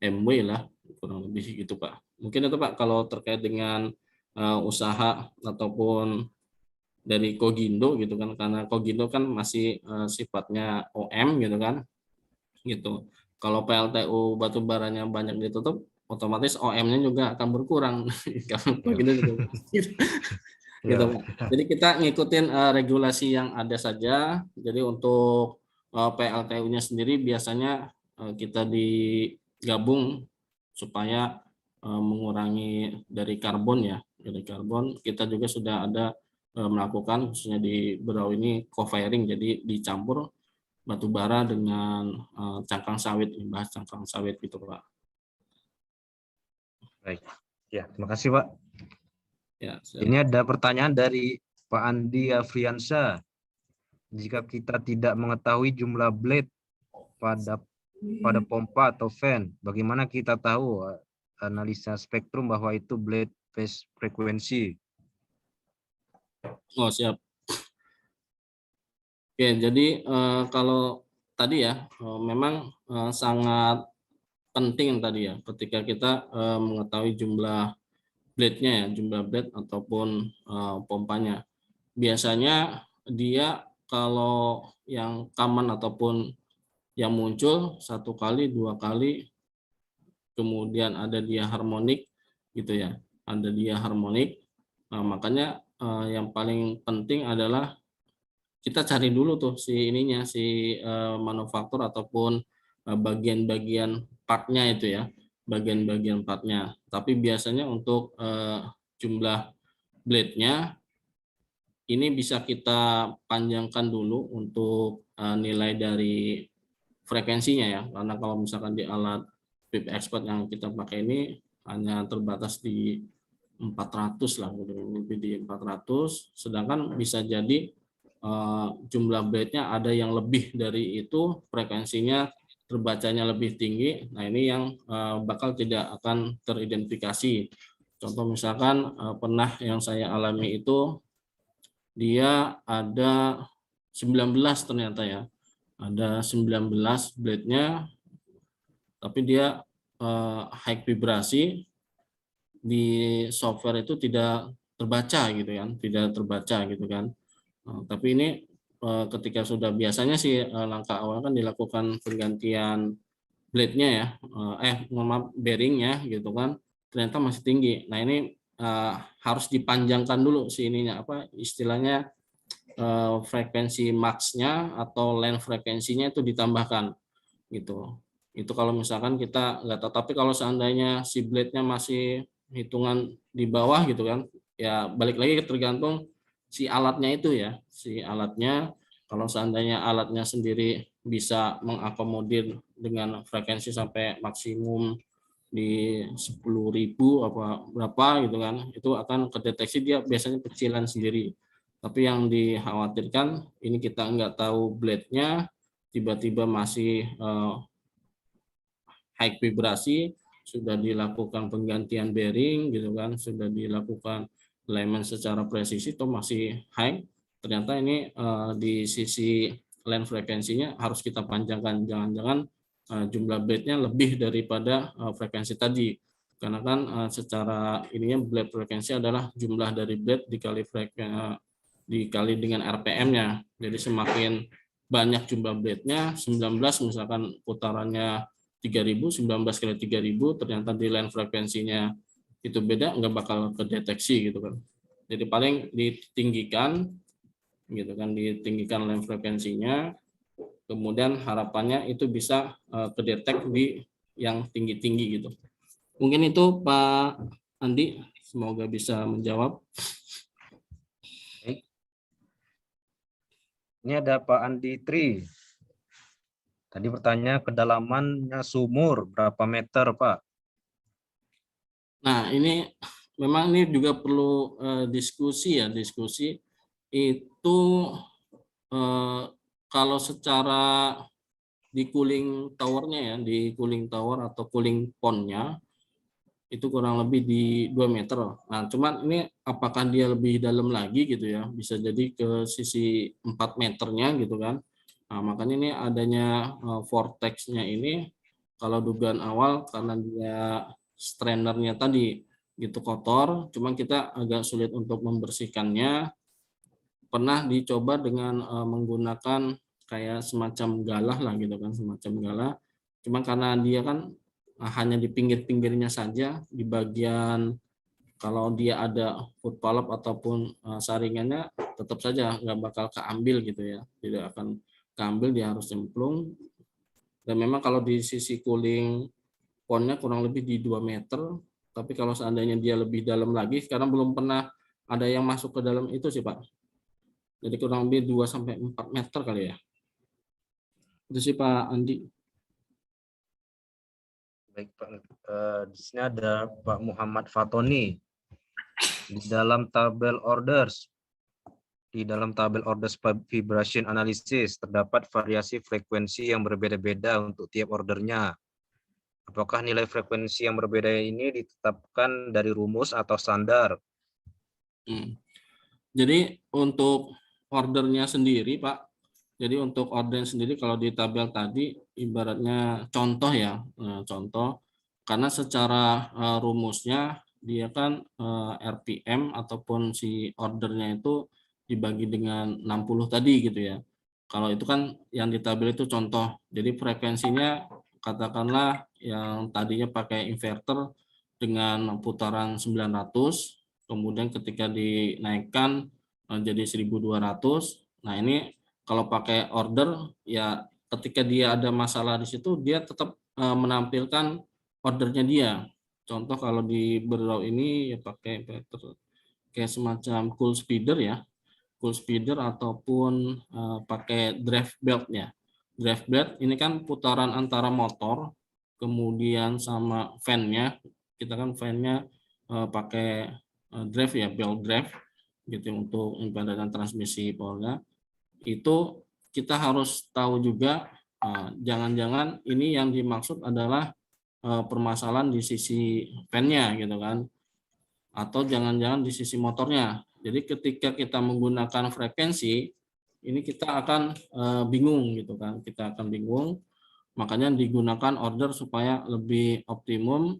MW lah kurang lebih gitu, Pak. Mungkin itu, Pak, kalau terkait dengan usaha ataupun dari Kogindo gitu kan, karena Kogindo kan masih sifatnya OM gitu kan gitu. Kalau PLTU batubaranya banyak ditutup otomatis OM-nya juga akan berkurang. Kalau Kogindo juga gitu, iya, Pak. Jadi kita ngikutin regulasi yang ada saja. Jadi untuk PLTU-nya sendiri biasanya kita digabung supaya mengurangi dari karbon ya. Dari karbon kita juga sudah ada melakukan khususnya di Berau ini co-firing, jadi dicampur batu bara dengan cangkang sawit, limbah cangkang sawit gitu, Pak. baik. Ya, terima kasih, Pak. Ya, Ini ada pertanyaan dari Pak Andi Afriansa. Jika kita tidak mengetahui jumlah blade pada pompa atau fan, bagaimana kita tahu analisa spektrum bahwa itu blade phase frekuensi? oh siap. Oke, jadi kalau tadi ya memang sangat penting tadi ya ketika kita mengetahui jumlah blade-nya ya, jumlah blade ataupun pompanya. Biasanya dia kalau yang common ataupun yang muncul satu kali, dua kali, kemudian ada dia harmonik gitu ya, ada dia harmonik. Nah, makanya yang paling penting adalah kita cari dulu tuh si ininya, si manufaktur ataupun bagian-bagian partnya itu ya, bagian-bagian partnya. Tapi biasanya untuk jumlah blade-nya ini bisa kita panjangkan dulu untuk nilai dari frekuensinya ya, karena kalau misalkan di alat PIP expert yang kita pakai ini hanya terbatas di 400 lah, lebih di 400, sedangkan bisa jadi jumlah blade-nya ada yang lebih dari itu, frekuensinya terbacanya lebih tinggi. Nah, ini yang bakal tidak akan teridentifikasi. Contoh misalkan pernah yang saya alami itu dia ada 19 ternyata ya. Ada 19 blade-nya, tapi dia high vibrasi di software itu tidak terbaca gitu kan, tidak terbaca gitu kan. Tapi ini ketika sudah biasanya sih langkah awal kan dilakukan penggantian blade-nya ya, mohon maaf bearing-nya gitu kan, ternyata masih tinggi. Nah ini harus dipanjangkan dulu si ininya apa istilahnya frekuensi max-nya atau length frekuensinya itu ditambahkan gitu. Itu kalau misalkan kita nggak tahu, tapi kalau seandainya si blade-nya masih hitungan di bawah gitu kan, ya balik lagi tergantung si alatnya itu ya, si alatnya. Kalau seandainya alatnya sendiri bisa mengakomodir dengan frekuensi sampai maksimum di 10.000 apa berapa gitu kan, itu akan kedeteksi dia biasanya kecilan sendiri. Tapi yang dikhawatirkan ini kita nggak tahu blade-nya tiba-tiba masih high vibrasi, sudah dilakukan penggantian bearing gitu kan, sudah dilakukan alignment secara presisi itu masih high, ternyata ini di sisi length frekuensinya harus kita panjangkan, jangan-jangan jumlah blade-nya lebih daripada frekuensi tadi, karena kan secara ininya blade frekuensi adalah jumlah dari blade dikali dengan RPM-nya, jadi semakin banyak jumlah blade-nya, 19 misalkan putarannya 3.000, 19 kali 3.000, ternyata di line frekuensinya itu beda, nggak bakal kedeteksi gitu kan. Jadi paling ditinggikan gitu kan, ditinggikan line frekuensinya, kemudian harapannya itu bisa kedetek di yang tinggi-tinggi gitu. Mungkin itu Pak Andi, semoga bisa menjawab. Ini ada Pak Andi Tri. Tadi bertanya kedalamannya sumur berapa meter, Pak? Nah, ini memang ini juga perlu diskusi ya, diskusi itu kalau secara di cooling towernya ya, di cooling tower atau cooling pondnya itu kurang lebih di 2 meter. Nah, cuman ini apakah dia lebih dalam lagi gitu ya, bisa jadi ke sisi 4 meternya gitu kan. Nah, makanya ini adanya vortex-nya ini kalau dugaan awal karena dia strainernya tadi gitu kotor, cuman kita agak sulit untuk membersihkannya. Pernah dicoba dengan menggunakan kayak semacam galah lah gitu kan, semacam galah. Cuma karena dia kan hanya di pinggir-pinggirnya saja, di bagian kalau dia ada food polyp ataupun saringannya tetap saja nggak bakal keambil gitu ya, tidak akan keambil, dia harus cemplung. Dan memang kalau di sisi cooling pondnya kurang lebih di 2 meter, tapi kalau seandainya dia lebih dalam lagi, sekarang belum pernah ada yang masuk ke dalam itu sih Pak. Jadi kurang lebih 2 sampai 4 meter kali ya. Itu sih Pak Andi. Baik, Pak. Di sini ada Pak Muhammad Fatoni. Di dalam tabel orders vibration analysis terdapat variasi frekuensi yang berbeda-beda untuk tiap ordernya. Apakah nilai frekuensi yang berbeda ini ditetapkan dari rumus atau standar? Jadi untuk ordernya sendiri Pak, jadi untuk order sendiri kalau di tabel tadi ibaratnya contoh ya, contoh, karena secara rumusnya dia kan RPM ataupun si ordernya itu dibagi dengan 60 tadi gitu ya. Kalau itu kan yang di tabel itu contoh, jadi frekuensinya katakanlah yang tadinya pakai inverter dengan putaran 900, kemudian ketika dinaikkan jadi 1.200. Nah ini kalau pakai order ya ketika dia ada masalah di situ dia tetap menampilkan ordernya dia. Contoh kalau di Berau ini ya pakai kayak semacam cool speeder ya, cool speeder ataupun pakai drive belt ya. Drive belt ini kan putaran antara motor kemudian sama fan-nya. Kita kan fan-nya pakai drive ya, belt drive gitu untuk impedan dan transmisi powernya. Itu kita harus tahu juga jangan-jangan ini yang dimaksud adalah permasalahan di sisi fan-nya gitu kan. atau jangan-jangan di sisi motornya. Jadi ketika kita menggunakan frekuensi, ini kita akan bingung gitu kan, kita akan bingung. Makanya digunakan order supaya lebih optimum.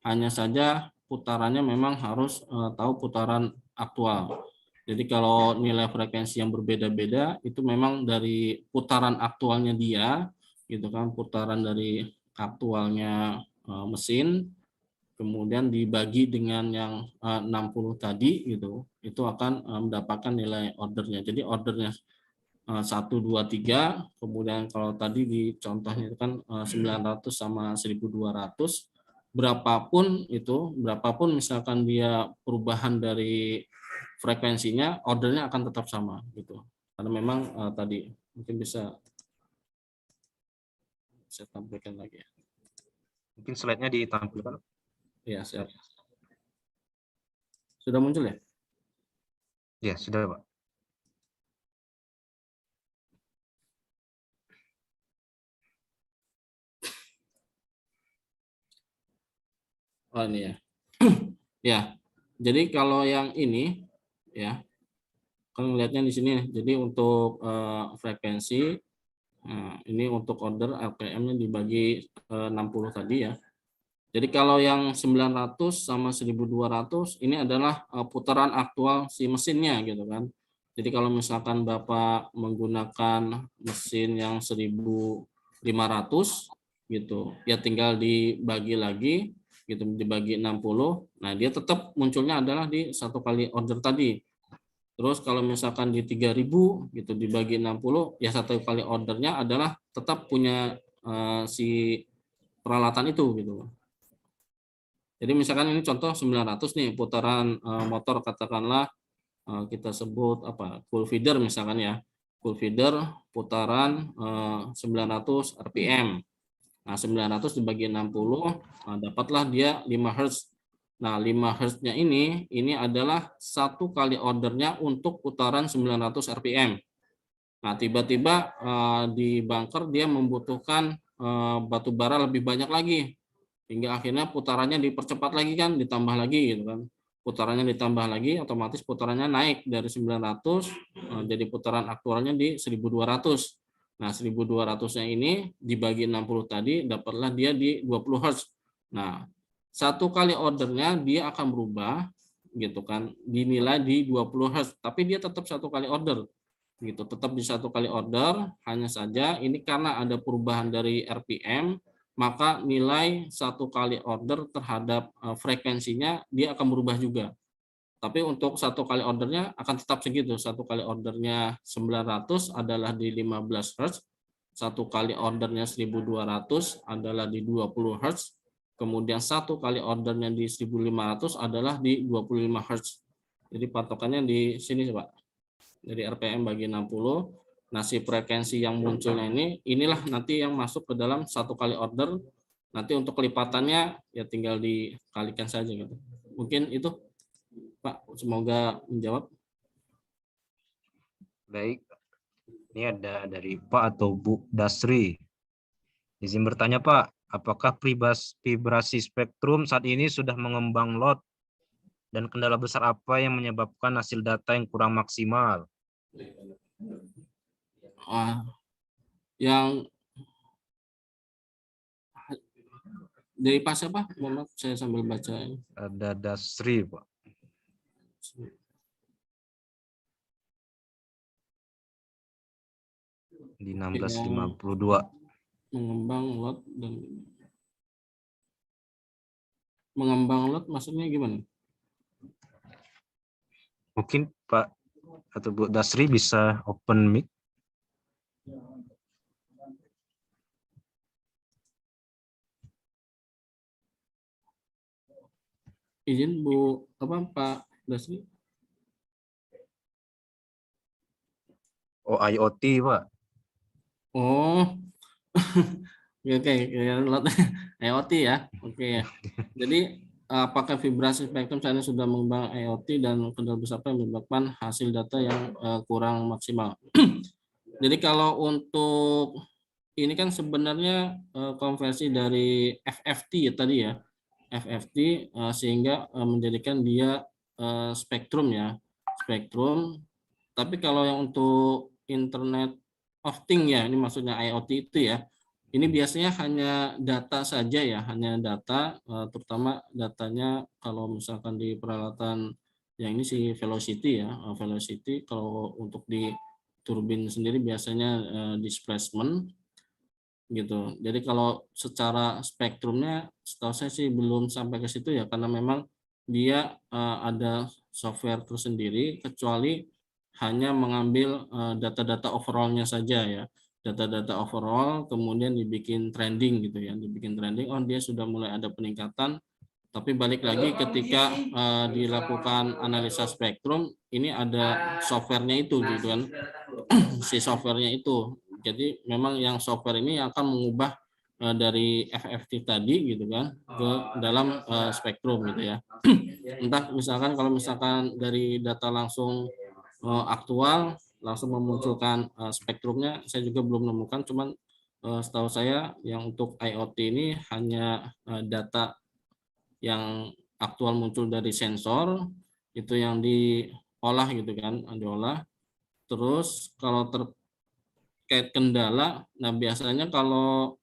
Hanya saja putarannya memang harus tahu putaran aktual. Jadi kalau nilai frekuensi yang berbeda-beda itu memang dari putaran aktualnya dia, gitu kan, putaran dari aktualnya mesin, kemudian dibagi dengan yang 60 tadi gitu, itu akan mendapatkan nilai ordernya. Jadi ordernya 1, 2, 3, kemudian kalau tadi di contohnya itu kan 900 sama 1200, berapapun misalkan dia perubahan dari frekuensinya, ordernya akan tetap sama gitu. Karena memang tadi mungkin bisa saya tampilkan lagi ya. Mungkin slide-nya ditampilkan. Ya, siap. Sudah muncul ya? Ya, sudah, Pak. Oh, ini ya. Ya. Jadi kalau yang ini ya, kan ngelihatnya di sini. Jadi untuk frekuensi, ini untuk order RPM-nya dibagi 60 tadi ya. Jadi kalau yang 900 sama 1200 ini adalah putaran aktual si mesinnya gitu kan. Jadi kalau misalkan Bapak menggunakan mesin yang 1500 gitu, ya tinggal dibagi lagi gitu, dibagi 60. Nah, dia tetap munculnya adalah di satu kali order tadi. Terus kalau misalkan di 3000 gitu dibagi 60, ya satu kali ordernya adalah tetap punya si peralatan itu gitu. Jadi misalkan ini contoh 900 nih putaran motor, katakanlah kita sebut apa, cool feeder misalkan ya. Cool feeder putaran 900 rpm. Nah, 900 dibagi 60, dapatlah dia 5 Hz. Nah, 5 Hz-nya ini adalah satu kali ordernya untuk putaran 900 rpm. Nah, tiba-tiba di bunker dia membutuhkan batu bara lebih banyak lagi, hingga akhirnya putarannya dipercepat lagi kan, ditambah lagi gitu kan. Putarannya ditambah lagi, otomatis putarannya naik dari 900 jadi putaran aktualnya di 1200. Nah, 1200-nya ini dibagi 60 tadi dapatlah dia di 20 Hz. Nah, satu kali ordernya dia akan berubah gitu kan, dinilai di 20 Hz, tapi dia tetap satu kali order gitu, tetap di satu kali order. Hanya saja ini karena ada perubahan dari RPM, maka nilai satu kali order terhadap frekuensinya dia akan berubah juga. Tapi untuk satu kali ordernya akan tetap segitu. Satu kali ordernya 900 adalah di 15 Hz, satu kali ordernya 1200 adalah di 20 Hz, kemudian satu kali ordernya di 1500 adalah di 25 Hz. Jadi patokannya di sini Pak. Dari RPM bagi 60. Nah, si frekuensi yang munculnya inilah nanti yang masuk ke dalam satu kali order. Nanti untuk kelipatannya ya tinggal dikalikan saja gitu. Mungkin itu Pak, semoga menjawab. Baik. Ini ada dari Pak atau Bu Dasri. Izin bertanya, Pak, apakah vibrasi spektrum saat ini sudah mengembang lot dan kendala besar apa yang menyebabkan hasil data yang kurang maksimal? Yang dari Pak siapa? Mohon maaf, saya sambil baca. Ada Dasri, Pak. Di 1652. Mengembang lot dan mengembang lot maksudnya gimana? Mungkin Pak atau Bu Dasri bisa open mic. Izin Bu apa Pak Dasri? Oh, IoT, Pak. Oh. Oke, lot IoT ya. Oke. Jadi apakah vibrasi spektrum saat ini sudah mengembang IoT dan kendala besar apa yang menyebabkan hasil data yang kurang maksimal? Jadi kalau untuk ini kan sebenarnya konversi dari FFT ya tadi ya. FFT sehingga menjadikan dia spektrum ya, spektrum. Tapi kalau yang untuk Internet of Things ya, ini maksudnya IoT itu ya, ini biasanya hanya data saja ya, hanya data, terutama datanya kalau misalkan di peralatan yang ini si Velocity ya, Velocity. Kalau untuk di turbin sendiri biasanya displacement gitu. Jadi kalau secara spektrumnya setahu saya sih belum sampai ke situ ya, karena memang dia ada software tersendiri, kecuali hanya mengambil data-data overall-nya saja ya. Data-data overall kemudian dibikin trending gitu ya, dibikin trending, oh dia sudah mulai ada peningkatan. Tapi balik lagi ketika dilakukan analisa spektrum, ini ada softwarenya itu gitu kan, si softwarenya itu. Jadi memang yang software ini akan mengubah dari FFT tadi gitu kan ke dalam spektrum gitu ya. Entah misalkan kalau misalkan dari data langsung aktual langsung memunculkan spektrumnya, saya juga belum menemukan. Cuman setahu saya yang untuk IoT ini hanya data yang aktual muncul dari sensor itu yang diolah gitu kan, diolah. Terus kalau terkait kendala, nah biasanya kalau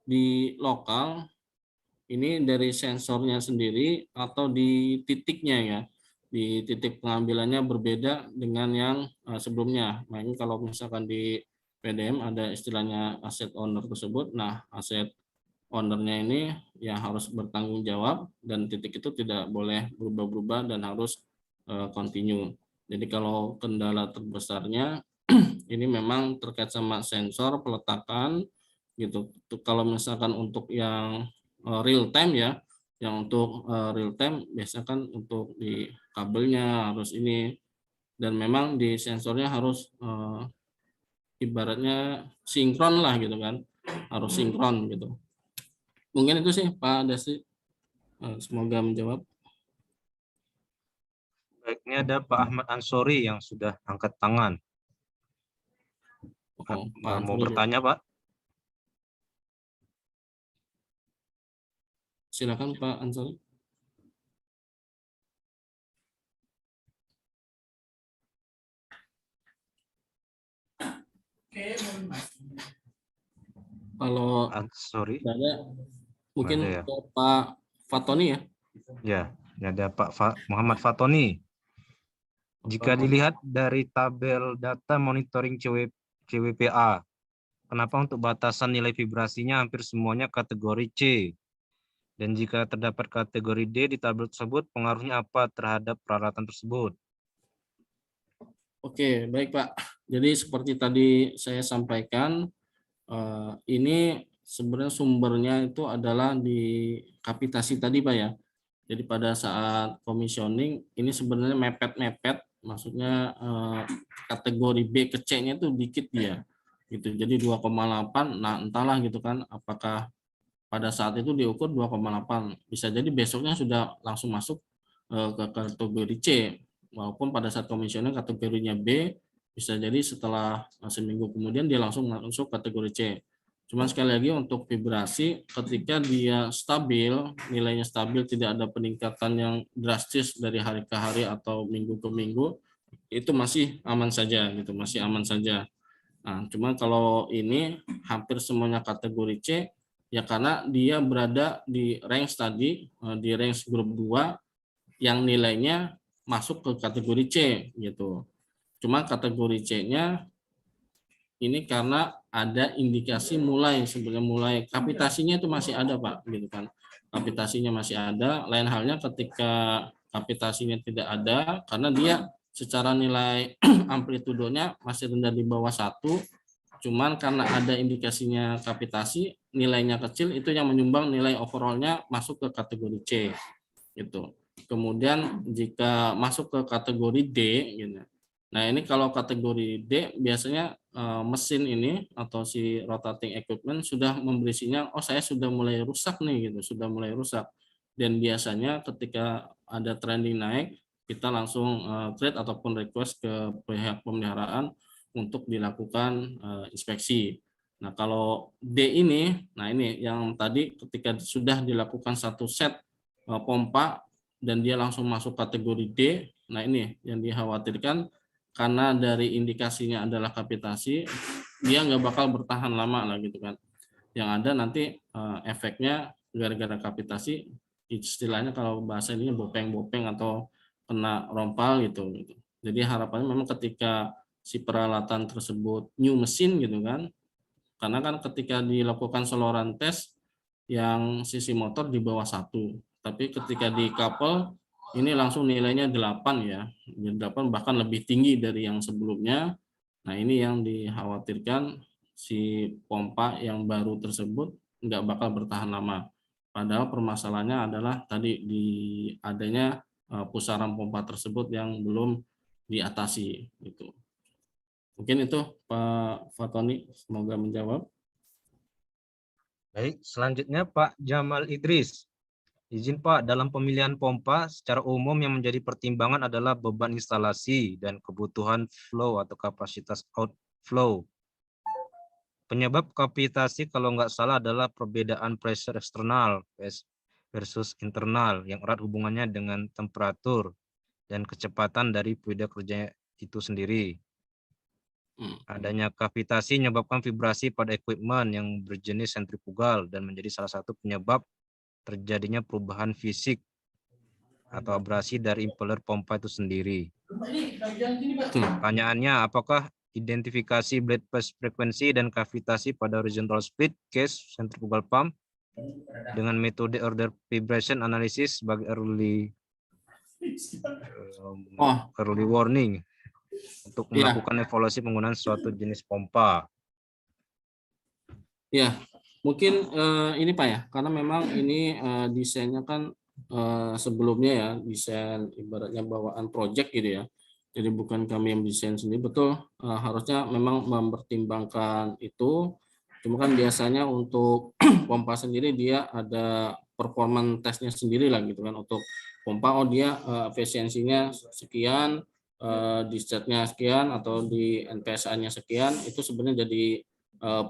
di lokal ini dari sensornya sendiri atau di titiknya ya, di titik pengambilannya berbeda dengan yang sebelumnya. Nah ini kalau misalkan di PDM ada istilahnya aset owner tersebut. Nah aset ownernya ini yang harus bertanggung jawab dan titik itu tidak boleh berubah-ubah dan harus continue. Jadi kalau kendala terbesarnya ini memang terkait sama sensor peletakan gitu. Kalau misalkan untuk yang real time ya, yang untuk real time biasanya kan untuk di kabelnya harus ini, dan memang di sensornya harus ibaratnya sinkron lah gitu kan, harus sinkron gitu. Mungkin itu sih Pak Dasi. Semoga menjawab. Baik, ini ada Pak Ahmad Ansori yang sudah angkat tangan. Oh, Pak Mau Ansori. bertanya, Pak? Silakan Pak Ansori. Kalau Ansori? ada mungkin Ada ya? ke Pak Fatoni ya. Ya, ini ada Pak Muhammad Fatoni. Jika dilihat dari tabel data monitoring CWPA, kenapa untuk batasan nilai vibrasinya hampir semuanya kategori C? Dan jika terdapat kategori D di tabel tersebut, pengaruhnya apa terhadap peralatan tersebut? Oke, baik Pak. Jadi seperti tadi saya sampaikan, ini sebenarnya sumbernya itu adalah di kapitasi tadi Pak ya. Jadi pada saat commissioning ini sebenarnya mepet-mepet, maksudnya kategori B ke C-nya itu dikit dia. Gitu. Jadi 2,8, nah entahlah gitu kan, apakah pada saat itu diukur 2,8, bisa jadi besoknya sudah langsung masuk ke kategori C, walaupun pada saat komisioner kategorinya B, bisa jadi setelah seminggu kemudian dia langsung masuk kategori C. Cuman sekali lagi untuk vibrasi, ketika dia stabil, nilainya stabil, tidak ada peningkatan yang drastis dari hari ke hari atau minggu ke minggu, itu masih aman saja gitu, masih aman saja. Nah, cuma kalau ini hampir semuanya kategori C, ya karena dia berada di range tadi, di range grup 2 yang nilainya masuk ke kategori C gitu. Cuma kategori C-nya ini karena ada indikasi mulai, sebenarnya mulai kapitasinya itu masih ada Pak, gitu kan. Kapitasinya masih ada, lain halnya ketika kapitasinya tidak ada, karena dia secara nilai amplitudonya masih rendah di bawah 1, cuman karena ada indikasinya kapitasi, nilainya kecil, itu yang menyumbang nilai overallnya masuk ke kategori C gitu. Kemudian jika masuk ke kategori D gitu. Nah, ini kalau kategori D biasanya mesin ini atau si rotating equipment sudah memberi sinyal, oh saya sudah mulai rusak nih gitu, sudah mulai rusak. Dan biasanya ketika ada trending naik, kita langsung create ataupun request ke pihak pemeliharaan untuk dilakukan inspeksi. Nah, kalau D ini, nah ini yang tadi ketika sudah dilakukan satu set pompa dan dia langsung masuk kategori D. Nah ini yang dikhawatirkan, karena dari indikasinya adalah kapitasi, dia nggak bakal bertahan lama lah gitu kan. Yang ada nanti efeknya gara-gara kapitasi, istilahnya kalau bahasa ini bopeng-bopeng atau kena rompal gitu. Jadi harapannya memang ketika si peralatan tersebut new mesin gitu kan, karena kan ketika dilakukan saluran tes yang sisi motor di bawah 1, tapi ketika di couple ini langsung nilainya 8 ya, 8 bahkan lebih tinggi dari yang sebelumnya. Nah ini yang dikhawatirkan, si pompa yang baru tersebut nggak bakal bertahan lama. Padahal permasalahannya adalah tadi di adanya pusaran pompa tersebut yang belum diatasi gitu. Mungkin itu Pak Fatoni, semoga menjawab. Baik, selanjutnya Pak Jamal Idris. Izin Pak, dalam pemilihan pompa secara umum yang menjadi pertimbangan adalah beban instalasi dan kebutuhan flow atau kapasitas outflow. Penyebab kapitasi kalau nggak salah adalah perbedaan pressure eksternal versus internal yang erat hubungannya dengan temperatur dan kecepatan dari fluida kerja itu sendiri. Adanya kavitasi menyebabkan vibrasi pada equipment yang berjenis sentrifugal dan menjadi salah satu penyebab terjadinya perubahan fisik atau abrasi dari impeller pompa itu sendiri. Pertanyaannya, apakah identifikasi blade pass frekuensi dan kavitasi pada horizontal split case centrifugal pump dengan metode order vibration analysis sebagai early warning untuk melakukan evaluasi penggunaan suatu jenis pompa? Ya, mungkin ini Pak ya, karena memang ini desainnya kan sebelumnya ya, desain ibaratnya bawaan project gitu ya. Jadi bukan kami yang desain sendiri, betul harusnya memang mempertimbangkan itu. Cuma kan biasanya untuk pompa sendiri dia ada performance testnya sendiri lah gitu kan, untuk pompa dia efisiensinya sekian, discharge-nya sekian atau di NPSA-nya sekian, itu sebenarnya jadi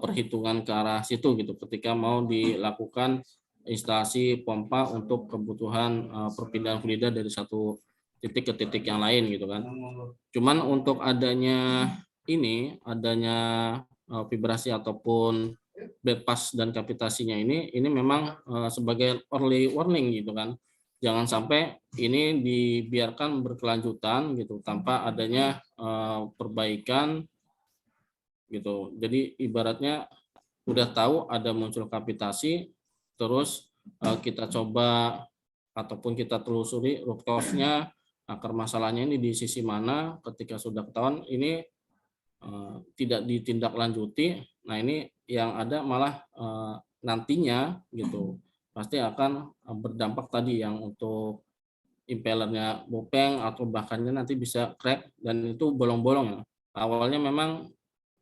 perhitungan ke arah situ gitu ketika mau dilakukan instalasi pompa untuk kebutuhan perpindahan fluida dari satu titik ke titik yang lain gitu kan. Cuman untuk adanya vibrasi ataupun bypass dan kapitasinya ini memang sebagai early warning gitu kan. Jangan sampai ini dibiarkan berkelanjutan gitu tanpa adanya perbaikan gitu. Jadi ibaratnya udah tahu ada muncul kapitasi, terus kita coba ataupun kita telusuri root cause-nya, akar masalahnya ini di sisi mana. Ketika sudah ketahuan ini tidak ditindaklanjuti, nah ini yang ada malah nantinya gitu pasti akan berdampak tadi yang untuk impellernya bopeng atau bahkannya nanti bisa crack, dan itu bolong-bolong ya. Awalnya memang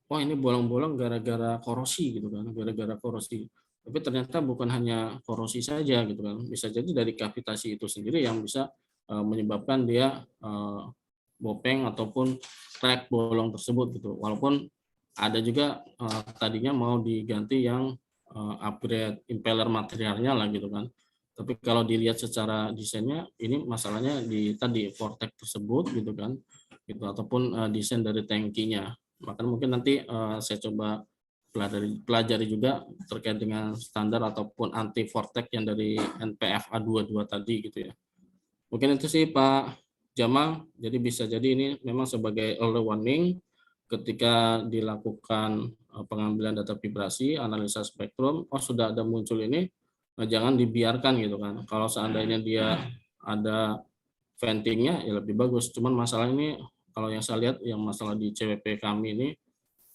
wah ini bolong-bolong gara-gara korosi gitu kan, gara-gara korosi. Tapi ternyata bukan hanya korosi saja gitu kan, bisa jadi dari kavitasi itu sendiri yang bisa menyebabkan dia bopeng ataupun crack bolong tersebut gitu. Walaupun ada juga tadinya mau diganti yang upgrade impeller materialnya lah gitu kan. Tapi kalau dilihat secara desainnya ini masalahnya di tadi vortex tersebut gitu kan, gitu ataupun desain dari tangkinya. Maka mungkin nanti saya coba pelajari juga terkait dengan standar ataupun anti vortex yang dari NPFA 22 tadi gitu ya. Mungkin itu sih Pak Jamal. Jadi bisa jadi ini memang sebagai early warning ketika dilakukan pengambilan data vibrasi, analisa spektrum, sudah ada muncul ini, jangan dibiarkan gitu kan. Kalau seandainya dia ada ventingnya ya lebih bagus. Cuman masalah ini kalau yang saya lihat yang masalah di CWP kami ini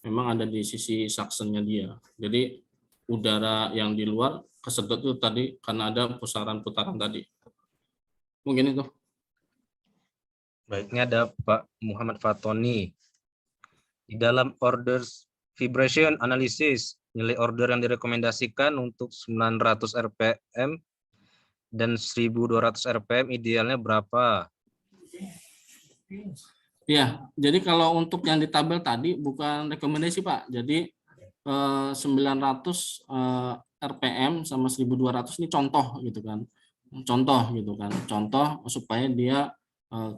memang ada di sisi suction-nya dia. Jadi udara yang di luar kesedot itu tadi karena ada pusaran-putaran tadi. Mungkin itu. Baik, ini ada Pak Muhammad Fatoni. Di dalam orders vibration analysis, nilai order yang direkomendasikan untuk 900 rpm dan 1200 rpm idealnya berapa? Ya, jadi kalau untuk yang di tabel tadi bukan rekomendasi Pak. Jadi 900 rpm sama 1200 ini contoh gitu kan. contoh gitu kan, contoh supaya dia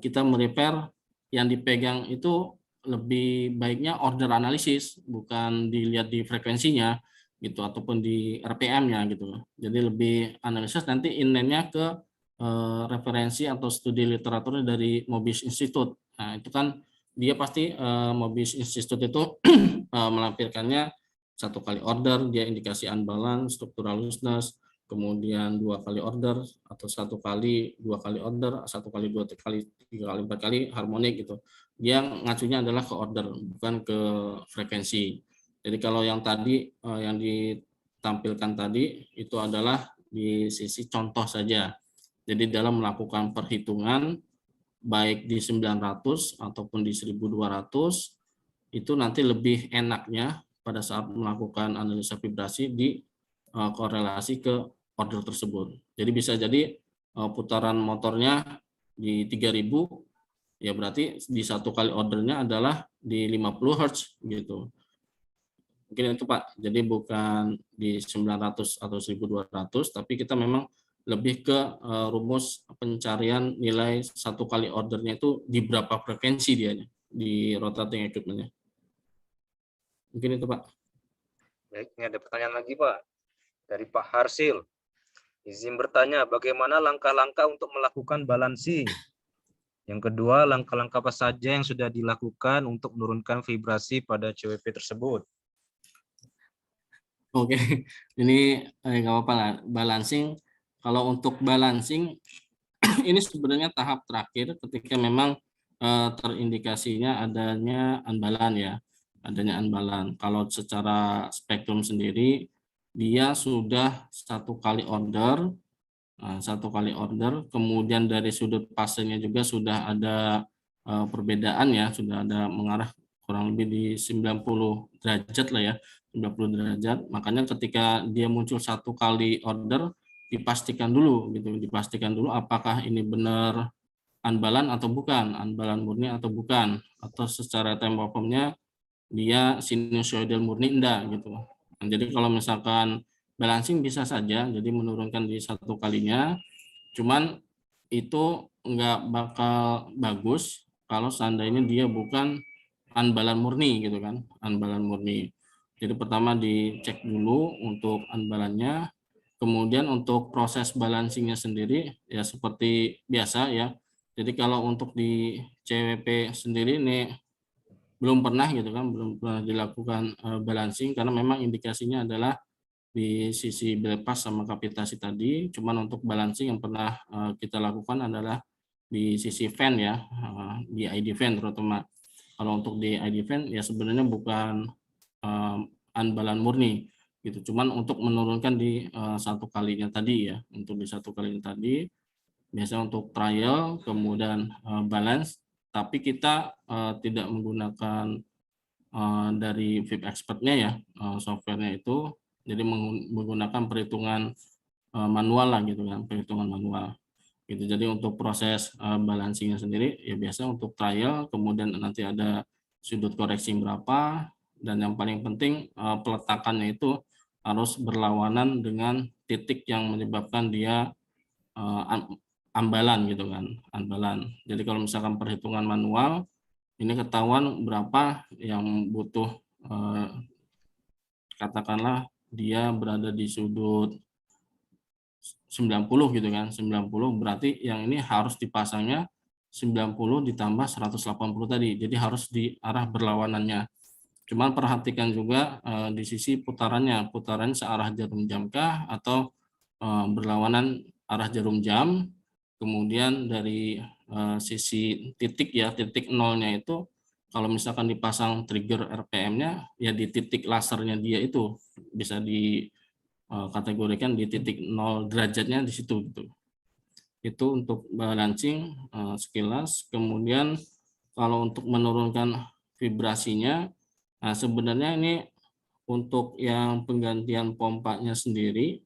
kita merepair yang dipegang itu lebih baiknya order analisis, bukan dilihat di frekuensinya gitu ataupun di RPM-nya gitu. Jadi lebih analisis nanti inline-nya ke referensi atau studi literatur dari Mobius Institute. Nah, itu kan dia pasti Mobius Institute itu melampirkannya 1 kali order, dia indikasi unbalance, structural looseness, kemudian 2 kali order atau 1 kali, 2 kali order, 1 kali, 2 kali, 3 kali, 4 kali harmonik gitu. Dia ngacunya adalah ke order, bukan ke frekuensi. Jadi kalau yang tadi yang ditampilkan tadi itu adalah di sisi contoh saja. Jadi dalam melakukan perhitungan baik di 900 ataupun di 1200 itu nanti lebih enaknya pada saat melakukan analisa vibrasi di korelasi ke order tersebut. Jadi bisa jadi putaran motornya di 3000 ya berarti di 1 kali ordernya adalah di 50 Hz gitu. Mungkin itu Pak. Jadi bukan di 900 atau 1200 tapi kita memang lebih ke rumus pencarian nilai 1 kali ordernya itu di berapa frekuensi dianya di rotating equipment-nya. Mungkin itu Pak. Baik, ini ada pertanyaan lagi Pak dari Pak Harsil. Izin bertanya, bagaimana langkah-langkah untuk melakukan balancing? Yang kedua, langkah-langkah apa saja yang sudah dilakukan untuk menurunkan vibrasi pada CWP tersebut? Oke, ini nggak apa-apa lah. Balancing, kalau untuk balancing ini sebenarnya tahap terakhir ketika memang terindikasinya adanya unbalan ya, adanya unbalan. Kalau secara spektrum sendiri dia sudah 1 kali order, 1 kali order, kemudian dari sudut fasenya juga sudah ada perbedaan ya, sudah ada mengarah kurang lebih di 90 derajat lah ya, 90 derajat. Makanya ketika dia muncul 1 kali order dipastikan dulu gitu, dipastikan dulu apakah ini benar unbalan atau bukan, unbalan murni atau bukan, atau secara time waveform-nya dia sinusoidal murni enggak gitu. Nah, jadi kalau misalkan balancing bisa saja, jadi menurunkan di 1 kalinya, cuman itu enggak bakal bagus kalau seandainya dia bukan unbalan murni gitu kan, unbalan murni. Jadi pertama dicek dulu untuk unbalannya, kemudian untuk proses balancingnya sendiri ya seperti biasa ya. Jadi kalau untuk di CWP sendiri nih belum pernah gitu kan, belum pernah dilakukan balancing karena memang indikasinya adalah di sisi bypass sama kapitasi tadi. Cuman untuk balancing yang pernah kita lakukan adalah di sisi fan ya, di ID fan terutama. Kalau untuk di ID fan ya sebenarnya bukan unbalan murni gitu. Cuman untuk menurunkan di 1 kalinya tadi ya, untuk di 1 kalinya tadi biasanya untuk trial kemudian balance, tapi kita tidak menggunakan dari VIP Expert-nya ya, software-nya itu, jadi menggunakan perhitungan manual lah gitu kan, perhitungan manual gitu. Jadi untuk proses balancing-nya sendiri ya biasa untuk trial, kemudian nanti ada sudut koreksi berapa, dan yang paling penting peletakannya itu harus berlawanan dengan titik yang menyebabkan dia ambalan gitu kan, ambalan. Jadi kalau misalkan perhitungan manual ini ketahuan berapa yang butuh katakanlah dia berada di sudut 90 gitu kan, 90 berarti yang ini harus dipasangnya 90 ditambah 180 tadi. Jadi harus di arah berlawanannya. Cuman perhatikan juga di sisi putarannya, putaran searah jarum jam kah atau berlawanan arah jarum jam. Kemudian dari sisi titik ya, titik nolnya itu kalau misalkan dipasang trigger RPM-nya ya di titik lasernya dia itu bisa dikategorikan di titik 0 derajatnya di situ gitu. Itu untuk balancing sekilas. Kemudian kalau untuk menurunkan vibrasinya, nah sebenarnya ini untuk yang penggantian pompanya sendiri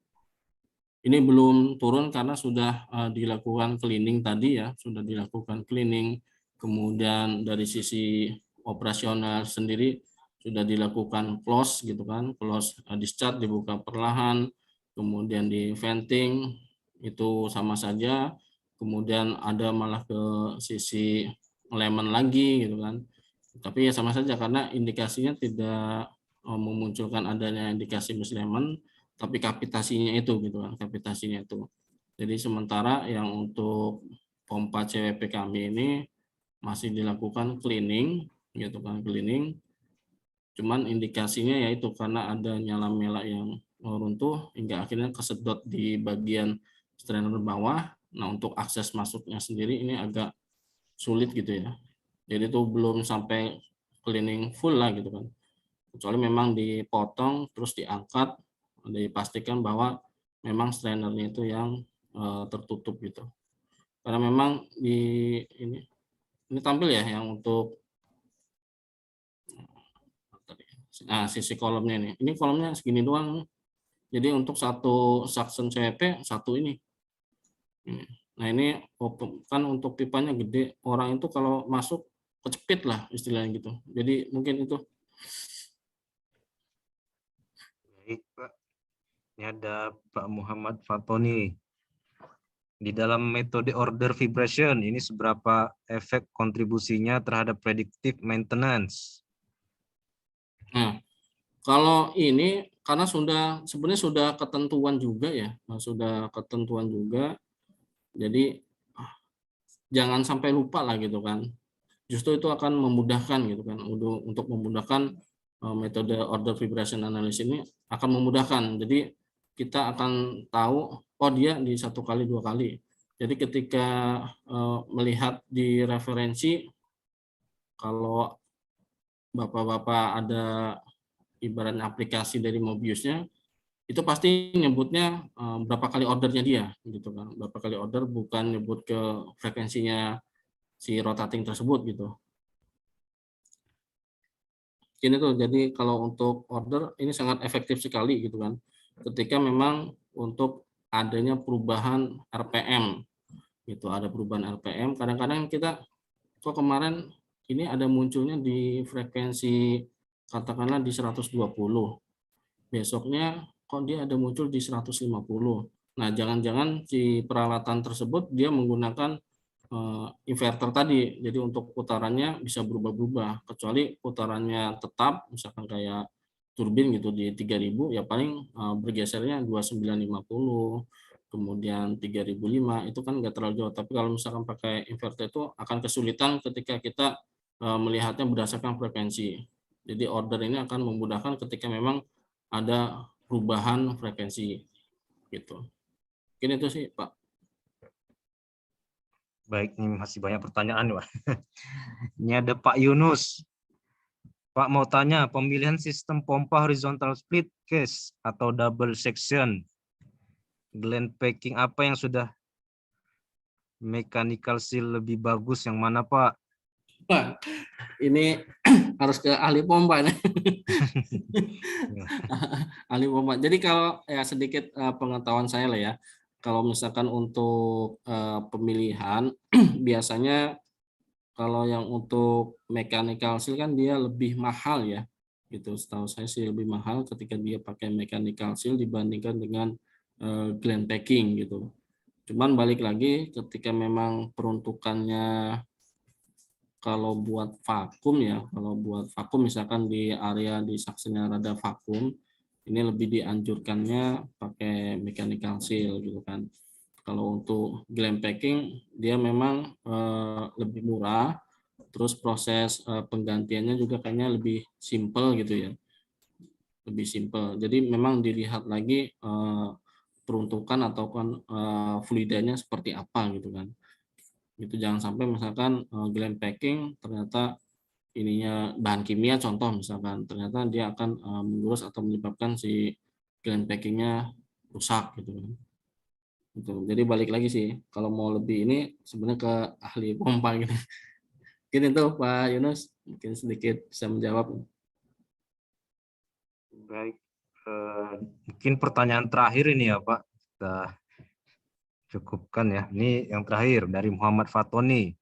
ini belum turun karena sudah dilakukan cleaning tadi ya, sudah dilakukan cleaning. Kemudian dari sisi operasional sendiri sudah dilakukan close gitu kan, close discharge dibuka perlahan, kemudian di venting itu sama saja. Kemudian ada malah ke sisi lemon lagi gitu kan. Tapi ya sama saja karena indikasinya tidak memunculkan adanya indikasi Miss Lemon, tapi kapitasinya itu gitu kan, kapitasinya itu. Jadi sementara yang untuk pompa CWP kami ini masih dilakukan cleaning gitu kan, cleaning. Cuman indikasinya yaitu karena ada nyala mela yang runtuh hingga akhirnya kesedot di bagian strainer bawah. Nah, untuk akses masuknya sendiri ini agak sulit gitu ya. Jadi itu belum sampai cleaning full lah gitu kan. Kecuali memang dipotong terus diangkat, dipastikan bahwa memang strainernya itu yang tertutup gitu. Karena memang di ini tampil ya yang untuk sisi kolomnya ini. Ini kolomnya segini doang. Jadi untuk satu suction CWP satu ini. Nah ini kan untuk pipanya gede. Orang itu kalau masuk kecepit lah istilahnya gitu. Jadi mungkin itu. Baik, Pak. Ini ada Pak Muhammad Fatoni. Di dalam metode order vibration, ini seberapa efek kontribusinya terhadap predictive maintenance? Nah, kalau ini karena sebenarnya sudah ketentuan juga ya, sudah ketentuan juga. Jadi jangan sampai lupa lah gitu kan. Justru itu akan memudahkan gitu kan, untuk memudahkan metode order vibration analysis ini akan memudahkan. Jadi kita akan tahu oh dia di 1 kali 2 kali. Jadi ketika melihat di referensi, kalau bapak-bapak ada ibaratnya aplikasi dari Mobiusnya, itu pasti nyebutnya berapa kali ordernya dia gitu kan, berapa kali order, bukan nyebut ke frekuensinya si rotating tersebut gitu. Ini tuh jadi kalau untuk order ini sangat efektif sekali gitu kan, ketika memang untuk adanya perubahan RPM gitu, ada perubahan RPM. Kadang-kadang kita kok kemarin ini ada munculnya di frekuensi katakanlah di 120, besoknya kok dia ada muncul di 150. Nah, jangan-jangan si peralatan tersebut dia menggunakan inverter tadi. Jadi untuk putarannya bisa berubah-ubah. Kecuali putarannya tetap, misalkan kayak turbin gitu di 3000, ya paling bergesernya 2950, kemudian 3005, itu kan nggak terlalu jauh. Tapi kalau misalkan pakai inverter itu akan kesulitan ketika kita melihatnya berdasarkan frekuensi. Jadi order ini akan memudahkan ketika memang ada perubahan frekuensi gitu. Mungkin itu sih, Pak. Baik, ini masih banyak pertanyaan, Pak. Ini ada Pak Yunus. Pak mau tanya, pemilihan sistem pompa horizontal split case atau double section Glen packing apa yang sudah mechanical seal lebih bagus, yang mana, Pak? Wah, ini harus ke ahli pompa nih. Ahli pompa. Jadi kalau ya sedikit pengetahuan saya lah ya. Kalau misalkan untuk pemilihan biasanya kalau yang untuk mechanical seal kan dia lebih mahal ya. Gitu. Setahu saya sih lebih mahal ketika dia pakai mechanical seal dibandingkan dengan Glen packing gitu. Cuman balik lagi ketika memang peruntukannya kalau buat vakum ya, kalau buat vakum misalkan di area di saksinya rada vakum, ini lebih dianjurkannya pakai mechanical seal gitu kan. Kalau untuk glam packing dia memang lebih murah, terus proses penggantiannya juga kayaknya lebih simple gitu ya, lebih simple. Jadi memang dilihat lagi peruntukan ataupun fluidanya seperti apa gitu kan. Itu jangan sampai misalkan glam packing ternyata ininya bahan kimia, contoh misalkan ternyata dia akan menggurus atau menyebabkan si gland packingnya rusak gitu kan. Gitu. Jadi balik lagi sih kalau mau lebih ini sebenarnya ke ahli pompa gitu. Mungkin itu Pak Yunus mungkin sedikit bisa menjawab. Baik, mungkin pertanyaan terakhir ini ya, Pak. Kita cukupkan ya. Ini yang terakhir dari Muhammad Fatoni.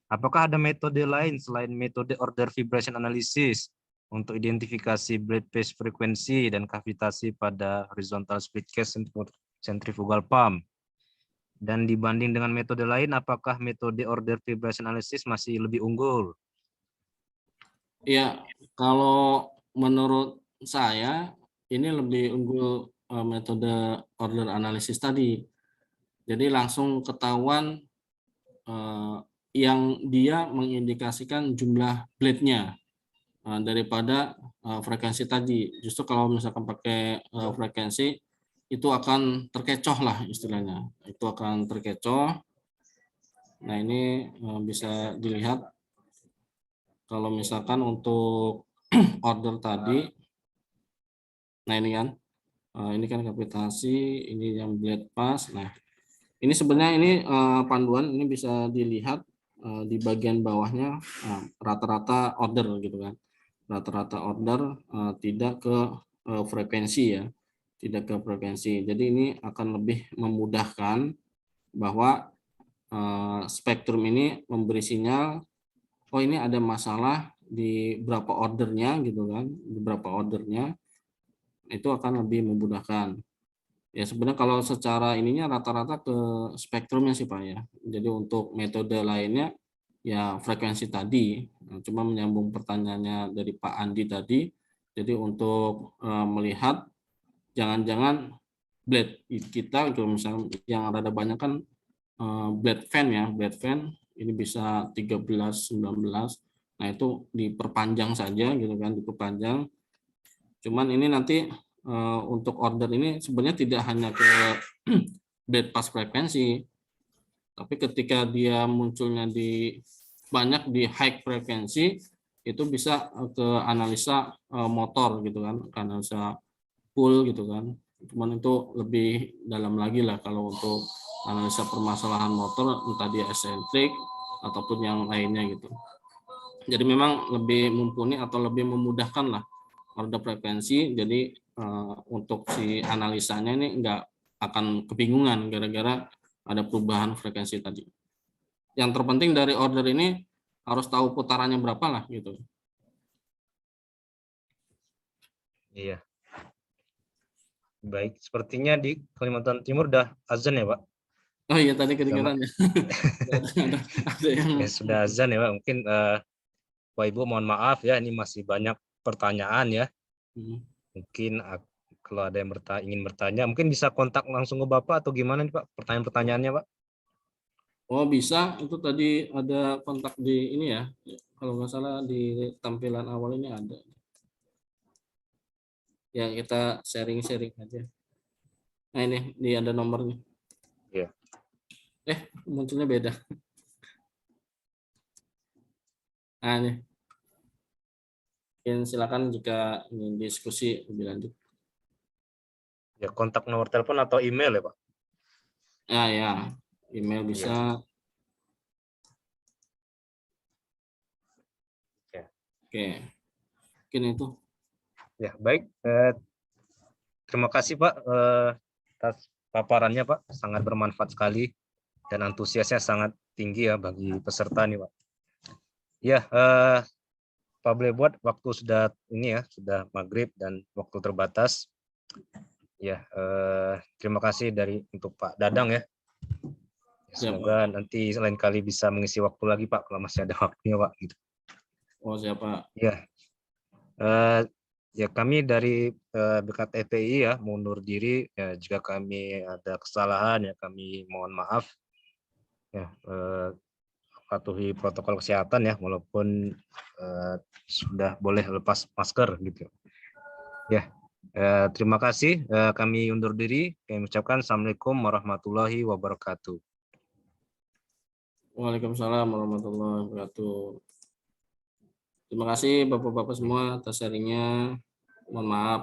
Apakah ada metode lain selain metode order vibration analysis untuk identifikasi blade phase frekuensi dan kavitasi pada horizontal split case centrifugal pump? Dan dibanding dengan metode lain, apakah metode order vibration analysis masih lebih unggul? Ya, kalau menurut saya ini lebih unggul metode order analisis tadi. Jadi langsung ketahuan yang dia mengindikasikan jumlah blade-nya daripada frekuensi tadi. Justru kalau misalkan pakai frekuensi itu akan terkecoh lah istilahnya. Itu akan terkecoh. Nah, ini bisa dilihat kalau misalkan untuk order tadi. Nah, ini kan kapitasi, ini yang blade pass. Nah, ini sebenarnya ini panduan ini bisa dilihat di bagian bawahnya rata-rata order gitu kan. Rata-rata order tidak ke frekuensi ya, tidak ke frekuensi. Jadi ini akan lebih memudahkan bahwa spektrum ini memberi sinyal, oh ini ada masalah di berapa ordernya gitu kan, di berapa ordernya, itu akan lebih memudahkan. Ya sebenarnya kalau secara ininya rata-rata ke spektrumnya sih Pak ya. Jadi untuk metode lainnya ya frekuensi tadi. Cuma menyambung pertanyaannya dari Pak Andi tadi. Jadi untuk melihat jangan-jangan blade kita kalau misalnya yang rada banyak kan blade fan ya, blade fan ini bisa 13, 19. Nah itu diperpanjang saja gitu kan, diperpanjang. Cuman ini nanti untuk order ini sebenarnya tidak hanya ke blade pass frekuensi, tapi ketika dia munculnya di banyak di high frekuensi itu bisa ke analisa motor gitu kan, analisa full gitu kan. Cuman itu lebih dalam lagi lah kalau untuk analisa permasalahan motor entah dia eksentrik ataupun yang lainnya gitu. Jadi memang lebih mumpuni atau lebih memudahkan lah order frekuensi. Jadi untuk si analisanya ini nggak akan kebingungan gara-gara ada perubahan frekuensi tadi. Yang terpenting dari order ini harus tahu putarannya berapa lah gitu. Iya. Baik, sepertinya di Kalimantan Timur udah azan ya Pak? Oh iya tadi kedengaran ya. ada yang Ya sudah azan ya Pak. Mungkin Bapak Ibu mohon maaf ya, ini masih banyak pertanyaan ya. Mungkin kalau ada yang ingin bertanya, mungkin bisa kontak langsung ke Bapak atau gimana nih Pak pertanyaan-pertanyaannya Pak? Oh bisa, itu tadi ada kontak di ini ya, kalau nggak salah di tampilan awal ini ada. Ya kita sharing-sharing aja. Nah ini ada nomornya. Iya. Munculnya beda. Nah ini, silakan jika ingin diskusi lebih lanjut. Ya kontak nomor telepon atau email ya Pak? Ya, email bisa. Ya. Oke, mungkin itu. Ya baik. Terima kasih Pak atas paparannya Pak, sangat bermanfaat sekali dan antusiasnya sangat tinggi ya bagi peserta nih Pak. Ya, Pak Blebot, waktu sudah ini ya, sudah maghrib dan waktu terbatas. Ya, terima kasih untuk Pak Dadang ya. Semoga nanti lain kali bisa mengisi waktu lagi Pak kalau masih ada waktunya Pak. Gitu. Oh siapa? Ya, ya kami dari BKTPI ya mundur diri ya, jika kami ada kesalahan ya kami mohon maaf ya, patuhi protokol kesehatan ya walaupun sudah boleh lepas masker gitu ya. Terima kasih, kami undur diri, kami ucapkan assalamualaikum warahmatullahi wabarakatuh. Waalaikumsalam warahmatullahi wabarakatuh. Terima kasih Bapak-Bapak semua atas sharingnya. Mohon maaf